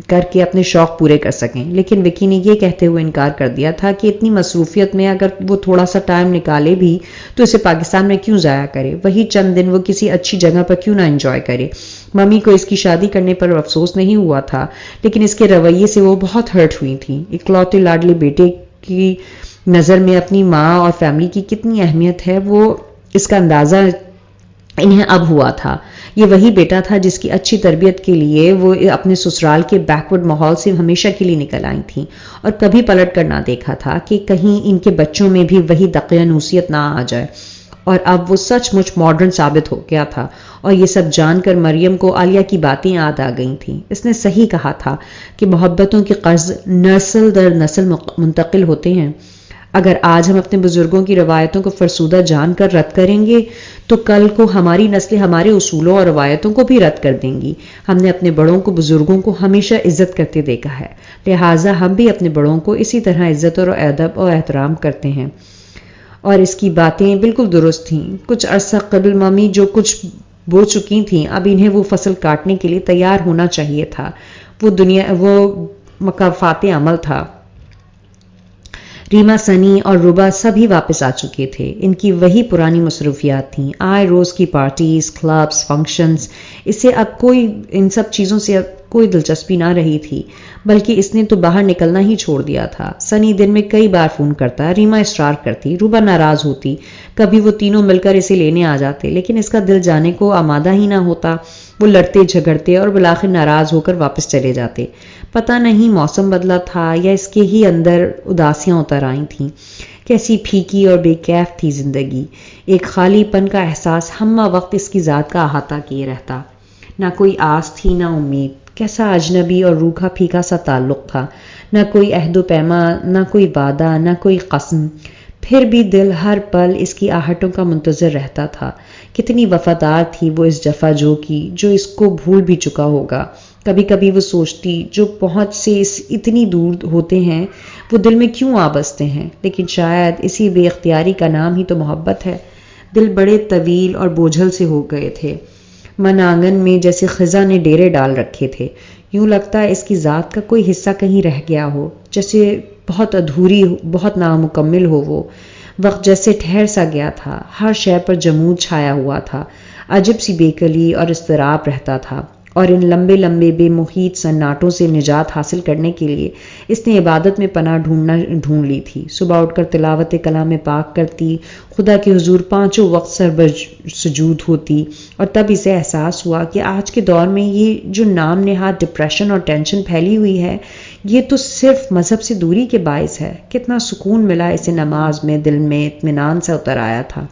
کر کے اپنے شوق پورے کر سکیں، لیکن وکی نے یہ کہتے ہوئے انکار کر دیا تھا کہ اتنی مصروفیت میں اگر وہ تھوڑا سا ٹائم نکالے بھی تو اسے پاکستان میں کیوں ضائع کرے. وہی چند دن وہ کسی اچھی جگہ پر کیوں نہ انجوائے کرے. ممی کو اس کی شادی کرنے پر افسوس نہیں ہوا تھا، لیکن اس کے رویے سے وہ بہت ہرٹ ہوئی تھیں. اکلوتے لاڈلے بیٹے کی نظر میں اپنی ماں اور فیملی کی کتنی اہمیت ہے، وہ اس کا اندازہ انہیں اب ہوا تھا. یہ وہی بیٹا تھا جس کی اچھی تربیت کے لیے وہ اپنے سسرال کے بیکورڈ ماحول سے ہمیشہ کے لیے نکل آئی تھیں اور کبھی پلٹ کر نہ دیکھا تھا کہ کہیں ان کے بچوں میں بھی وہی دقیانوسیت نہ آ جائے. اور اب وہ سچ مچ ماڈرن ثابت ہو گیا تھا. اور یہ سب جان کر مریم کو عالیہ کی باتیں یاد آ گئی تھیں. اس نے صحیح کہا تھا کہ محبتوں کے قرض نسل در نسل منتقل ہوتے ہیں. اگر آج ہم اپنے بزرگوں کی روایتوں کو فرسودہ جان کر رد کریں گے تو کل کو ہماری نسلیں ہمارے اصولوں اور روایتوں کو بھی رد کر دیں گی. ہم نے اپنے بڑوں کو، بزرگوں کو ہمیشہ عزت کرتے دیکھا ہے، لہٰذا ہم بھی اپنے بڑوں کو اسی طرح عزت اور ادب اور احترام کرتے ہیں. اور اس کی باتیں بالکل درست تھیں. کچھ عرصہ قبل ممی جو کچھ بو چکی تھیں، اب انہیں وہ فصل کاٹنے کے لیے تیار ہونا چاہیے تھا. وہ مکافات عمل تھا. ریما، سنی اور روبا سبھی واپس آ چکے تھے. ان کی وہی پرانی مصروفیات تھیں. آئے روز کی پارٹیز، کلبز، فنکشنز. اسے اب ان سب چیزوں سے اب کوئی دلچسپی نہ رہی تھی، بلکہ اس نے تو باہر نکلنا ہی چھوڑ دیا تھا. سنی دن میں کئی بار فون کرتا، ریما اصرار کرتی، روبا ناراض ہوتی. کبھی وہ تینوں مل کر اسے لینے آ جاتے، لیکن اس کا دل جانے کو آمادہ ہی نہ ہوتا. وہ لڑتے جھگڑتے اور بالآخر ناراض ہو کر واپس چلے جاتے. پتہ نہیں موسم بدلا تھا یا اس کے ہی اندر اداسیاں اتر آئی تھیں. کیسی پھیکی اور بے کیف تھی زندگی. ایک خالی پن کا احساس ہمہ وقت اس کی ذات کا احاطہ کیے رہتا. نہ کوئی آس تھی، نہ امید. کیسا اجنبی اور روکھا پھیکا سا تعلق تھا. نہ کوئی عہد و پیما، نہ کوئی وعدہ، نہ کوئی قسم. پھر بھی دل ہر پل اس کی آہٹوں کا منتظر رہتا تھا. کتنی وفادار تھی وہ اس جفا جو کی، جو اس کو بھول بھی چکا ہوگا. کبھی کبھی وہ سوچتی، جو پہنچ سے اتنی دور ہوتے ہیں وہ دل میں کیوں آ بستے ہیں. لیکن شاید اسی بے اختیاری کا نام ہی تو محبت ہے. دل بڑے طویل اور بوجھل سے ہو گئے تھے. من آنگن میں جیسے خزاں نے ڈیرے ڈال رکھے تھے. یوں لگتا ہے اس کی ذات کا کوئی حصہ کہیں رہ گیا ہو، جیسے بہت ادھوری، بہت نامکمل ہو وہ. وقت جیسے ٹھہر سا گیا تھا، ہر شے پر جمود چھایا ہوا تھا، عجب سی بےکلی اور اضطراب رہتا تھا، اور ان لمبے لمبے بے محیط سناٹوں سے نجات حاصل کرنے کے لیے اس نے عبادت میں پناہ ڈھونڈ لی تھی۔ صبح اٹھ کر تلاوت کلام پاک کرتی، خدا کے حضور پانچوں وقت سجود ہوتی، اور تب اسے احساس ہوا کہ آج کے دور میں یہ جو نام نہاد ڈپریشن اور ٹینشن پھیلی ہوئی ہے، یہ تو صرف مذہب سے دوری کے باعث ہے۔ کتنا سکون ملا اسے نماز میں، دل میں اطمینان سا اتر آیا تھا۔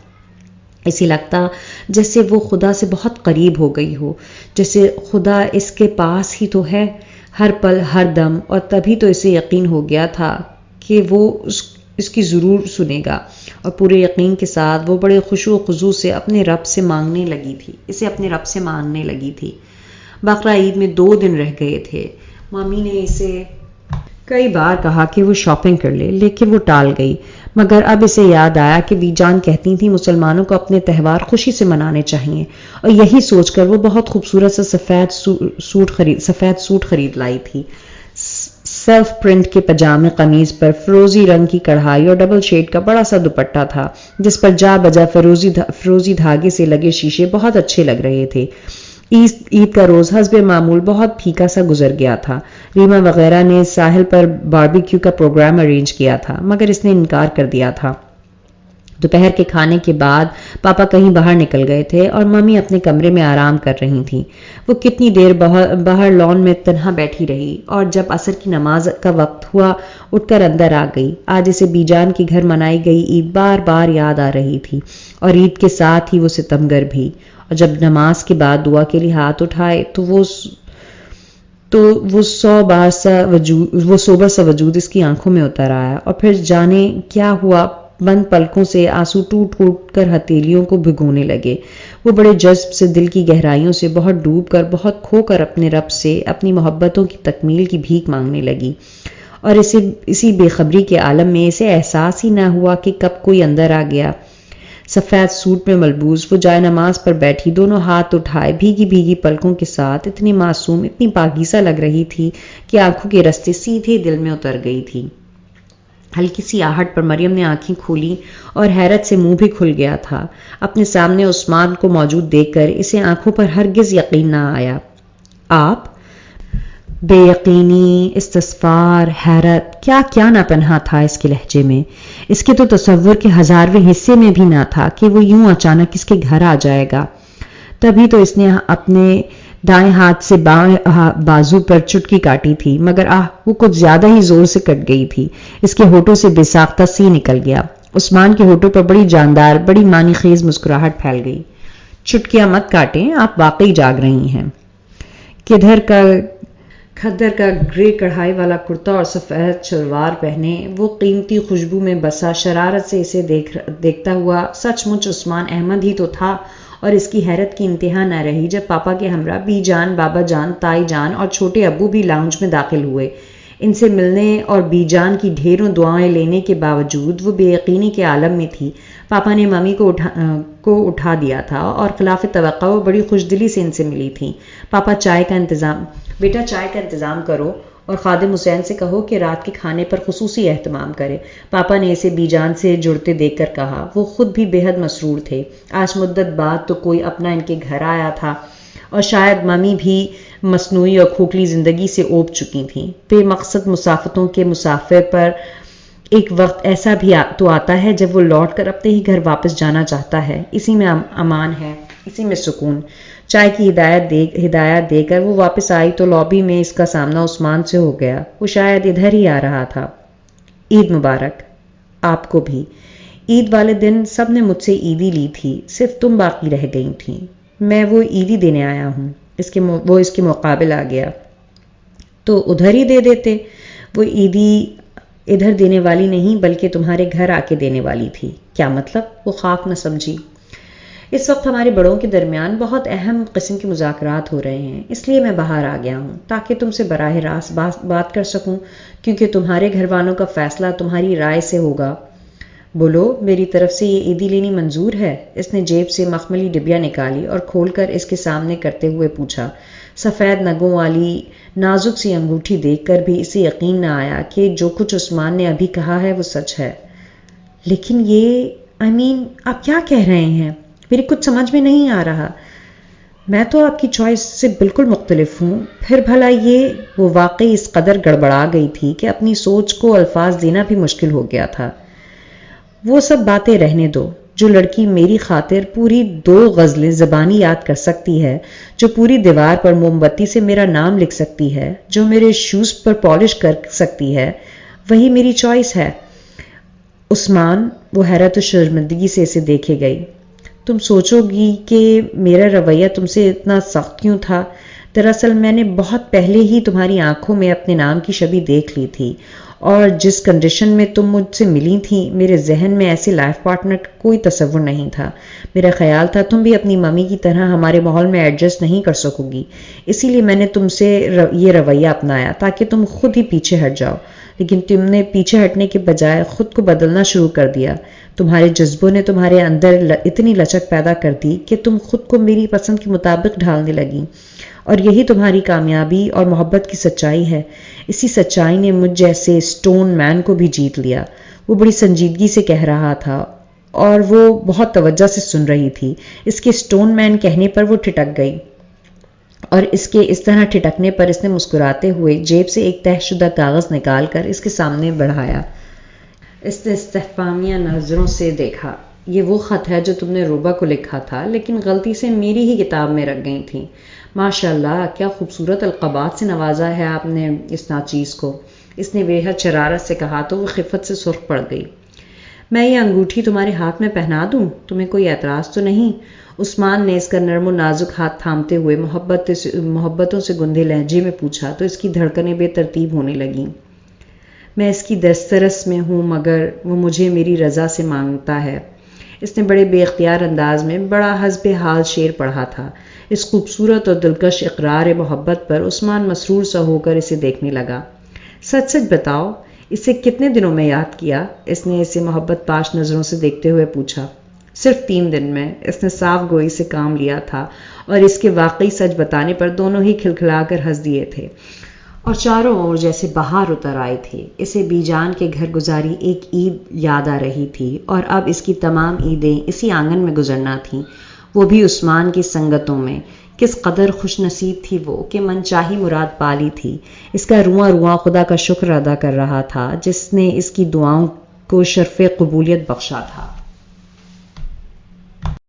اسے لگتا جیسے وہ خدا سے بہت قریب ہو گئی ہو، جیسے خدا اس کے پاس ہی تو ہے ہر پل ہر دم، اور تبھی تو اسے یقین ہو گیا تھا کہ وہ اس کی ضرور سنے گا، اور پورے یقین کے ساتھ وہ بڑے خشوع و خضوع سے اپنے رب سے مانگنے لگی تھی۔ بقرہ عید میں 2 دن رہ گئے تھے۔ مامی نے اسے کئی بار کہا کہ وہ شاپنگ کر لے، لیکن وہ ٹال گئی، مگر اب اسے یاد آیا کہ بی جان کہتی تھی مسلمانوں کو اپنے تہوار خوشی سے منانے چاہیے، اور یہی سوچ کر وہ بہت خوبصورت سا سفید سوٹ خرید لائی تھی۔ سیلف پرنٹ کے پجامے قمیض پر فروزی رنگ کی کڑھائی اور ڈبل شیڈ کا بڑا سا دوپٹہ تھا، جس پر جا بجا فروزی دھاگے سے لگے شیشے بہت اچھے لگ رہے تھے۔ عید کا روز حسب معمول بہت پھیکا سا گزر گیا تھا۔ ریما وغیرہ نے ساحل پر باربیکیو کا پروگرام ارینج کیا تھا، مگر اس نے انکار کر دیا تھا۔ دوپہر کے کھانے کے بعد پاپا کہیں باہر نکل گئے تھے اور ممی اپنے کمرے میں آرام کر رہی تھیں۔ وہ کتنی دیر باہر لان میں تنہا بیٹھی رہی، اور جب عصر کی نماز کا وقت ہوا اٹھ کر اندر آ گئی۔ آج اسے بی جان کے گھر منائی گئی عید بار بار یاد آ رہی تھی، اور عید کے ساتھ ہی وہ ستمگر بھی، اور جب نماز کے بعد دعا کے لیے ہاتھ اٹھائے تو وہ سوبر سا وجود اس کی آنکھوں میں اتر آیا، اور پھر جانے کیا ہوا، بند پلکوں سے آنسو ٹوٹ ٹوٹ کر ہتھیلیوں کو بھگونے لگے۔ وہ بڑے جذب سے دل کی گہرائیوں سے بہت ڈوب کر، بہت کھو کر اپنے رب سے اپنی محبتوں کی تکمیل کی بھیک مانگنے لگی، اور اسی بے خبری کے عالم میں اسے احساس ہی نہ ہوا کہ کب کوئی اندر آ گیا۔ سفید سوٹ میں ملبوس وہ جائے نماز پر بیٹھی، دونوں ہاتھ اٹھائے، بھیگی بھیگی پلکوں کے ساتھ، اتنی معصوم، اتنی پاکیزہ لگ رہی تھی کہ آنکھوں کے رستے سیدھے دل میں اتر گئی تھی۔ ہلکی سی آہٹ پر مریم نے آنکھیں کھولی اور حیرت سے منہ بھی کھل گیا تھا۔ اپنے سامنے عثمان کو موجود دیکھ کر اسے آنکھوں پر ہرگز یقین نہ آیا۔ آپ؟ بے یقینی، استصفار، حیرت، کیا کیا نہ پنہا تھا اس کے لہجے میں۔ اس کے تو تصور کے 1000ویں حصے میں بھی نہ تھا کہ وہ یوں اچانک اس کے گھر آ جائے گا۔ تبھی تو اس نے اپنے دائیں ہاتھ سے بائیں بازو پر چٹکی کاٹی تھی، مگر وہ کچھ زیادہ ہی زور سے کٹ گئی تھی۔ اس کے ہونٹوں سے بے ساختہ سی نکل گیا۔ عثمان کے ہونٹوں پر بڑی جاندار، بڑی معنی خیز مسکراہٹ پھیل گئی۔ چٹکیاں مت کاٹیں، آپ واقعی جاگ رہی ہیں۔ کھدر کا گرے کڑھائی والا کرتا اور سفید شلوار پہنے، وہ قیمتی خوشبو میں بسا شرارت سے اسے دیکھتا ہوا سچ مچ عثمان احمد ہی تو تھا، اور اس کی حیرت کی انتہا نہ رہی جب پاپا کے ہمراہ بی جان، بابا جان، تائی جان اور چھوٹے ابو بھی لاؤنج میں داخل ہوئے۔ ان سے ملنے اور بی جان کی ڈھیروں دعائیں لینے کے باوجود وہ بے یقینی کے عالم میں تھی۔ پاپا نے ممی کو اٹھا دیا تھا اور خلاف توقع وہ بڑی خوش دلی سے ان سے ملی تھی۔ پاپا بیٹا چائے کا انتظام کرو، اور خادم حسین سے کہو کہ رات کے کھانے پر خصوصی اہتمام کرے، پاپا نے اسے بی جان سے جڑتے دیکھ کر کہا۔ وہ خود بھی بے حد مسرور تھے۔ آج مدت بعد تو کوئی اپنا ان کے گھر آیا تھا، اور شاید ممی بھی مصنوعی اور کھوکھلی زندگی سے اوب چکی تھیں۔ بے مقصد مسافتوں کے مسافر پر ایک وقت ایسا بھی تو آتا ہے جب وہ لوٹ کر اپنے ہی گھر واپس جانا چاہتا ہے۔ اسی میں امان ہے، اسی میں سکون۔ چائے کی ہدایت دے کر وہ واپس آئی تو لابی میں اس کا سامنا عثمان سے ہو گیا۔ وہ شاید ادھر ہی آ رہا تھا۔ عید مبارک آپ کو بھی۔ عید والے دن سب نے مجھ سے عیدی لی تھی، صرف تم باقی رہ گئی تھیں۔ میں وہ عیدی دینے آیا ہوں۔ وہ اس کے مقابل آ گیا۔ تو ادھر ہی دے دیتے۔ وہ عیدی ادھر دینے والی نہیں بلکہ تمہارے گھر آ کے دینے والی تھی۔ کیا مطلب؟ وہ خاک نہ سمجھی۔ اس وقت ہمارے بڑوں کے درمیان بہت اہم قسم کے مذاکرات ہو رہے ہیں، اس لیے میں باہر آ گیا ہوں تاکہ تم سے براہ راست بات کر سکوں، کیونکہ تمہارے گھر والوں کا فیصلہ تمہاری رائے سے ہوگا۔ بولو، میری طرف سے یہ عیدی لینی منظور ہے؟ اس نے جیب سے مخملی ڈبیا نکالی اور کھول کر اس کے سامنے کرتے ہوئے پوچھا۔ سفید نگوں والی نازک سی انگوٹھی دیکھ کر بھی اسے یقین نہ آیا کہ جو کچھ عثمان نے ابھی کہا ہے وہ سچ ہے۔ لیکن یہ آپ کیا کہہ رہے ہیں؟ میری کچھ سمجھ میں نہیں آ رہا. میں تو آپ کی چوائس سے بالکل مختلف ہوں. پھر بھلا وہ واقعی اس قدر گڑبڑا گئی تھی کہ اپنی سوچ کو الفاظ دینا بھی مشکل ہو گیا تھا. وہ سب باتیں رہنے دو. جو لڑکی میری خاطر پوری 2 غزلیں زبانی یاد کر سکتی ہے، جو پوری دیوار پر موم بتی سے میرا نام لکھ سکتی ہے، جو میرے شوز پر پالش کر سکتی ہے، وہی میری چوائس ہے. عثمان وہ حیرت و شرمندگی سے اسے دیکھے گئی. تم سوچو گی کہ میرا رویہ تم سے اتنا سخت کیوں تھا؟ دراصل میں نے بہت پہلے ہی تمہاری آنکھوں میں اپنے نام کی شبیہ دیکھ لی تھی، اور جس کنڈیشن میں تم مجھ سے ملی تھی میرے ذہن میں ایسی لائف پارٹنر کا کوئی تصور نہیں تھا. میرا خیال تھا تم بھی اپنی ممی کی طرح ہمارے ماحول میں ایڈجسٹ نہیں کر سکو گی، اسی لیے میں نے تم سے یہ رویہ اپنایا تاکہ تم خود ہی پیچھے ہٹ جاؤ. لیکن تم نے پیچھے ہٹنے کے بجائے خود کو بدلنا شروع کر دیا. تمہارے جذبوں نے تمہارے اندر اتنی لچک پیدا کر دی کہ تم خود کو میری پسند کے مطابق ڈھالنے لگی، اور یہی تمہاری کامیابی اور محبت کی سچائی ہے. اسی سچائی نے مجھ جیسے سٹون مین کو بھی جیت لیا. وہ بڑی سنجیدگی سے کہہ رہا تھا اور وہ بہت توجہ سے سن رہی تھی. اس کے سٹون مین کہنے پر وہ ٹھٹک گئی، اور اس کے اس طرح ٹھٹکنے پر اس نے مسکراتے ہوئے جیب سے ایک طے شدہ کاغذ نکال کر اس کے سامنے بڑھایا. اس نے استفہامیہ نظروں سے دیکھا. یہ وہ خط ہے جو تم نے روبا کو لکھا تھا، لیکن غلطی سے میری ہی کتاب میں رکھ گئی تھی. ماشاء اللہ، کیا خوبصورت القابات سے نوازا ہے آپ نے اس ناچیز کو. اس نے بے حد شرارت سے کہا تو وہ خفت سے سرخ پڑ گئی. میں یہ انگوٹھی تمہارے ہاتھ میں پہنا دوں؟ تمہیں کوئی اعتراض تو نہیں؟ عثمان نے اس کا نرم و نازک ہاتھ تھامتے ہوئے محبتوں سے گندے لہجے میں پوچھا تو اس کی دھڑکنیں بے ترتیب ہونے لگیں. میں اس کی دسترس میں ہوں، مگر وہ مجھے میری رضا سے مانگتا ہے. اس نے بڑے بے اختیار انداز میں بڑا حسب حال شعر پڑھا تھا. اس خوبصورت اور دلکش اقرار محبت پر عثمان مسرور سا ہو کر اسے دیکھنے لگا. سچ سچ بتاؤ، اسے کتنے دنوں میں یاد کیا؟ اس نے اسے محبت پاش نظروں سے دیکھتے ہوئے پوچھا. صرف 3 دن میں. اس نے صاف گوئی سے کام لیا تھا، اور اس کے واقعی سچ بتانے پر دونوں ہی کھلکھلا کر ہنس دیے تھے، اور چاروں اور جیسے بہار اتر آئی تھی. اسے بی جان کے گھر گزاری ایک عید یاد آ رہی تھی، اور اب اس کی تمام عیدیں اسی آنگن میں گزرنا تھیں، وہ بھی عثمان کی سنگتوں میں. کس قدر خوش نصیب تھی وہ کہ من چاہی مراد پالی تھی. اس کا رواں رواں خدا کا شکر ادا کر رہا تھا جس نے اس کی دعاؤں کو شرف قبولیت بخشا تھا.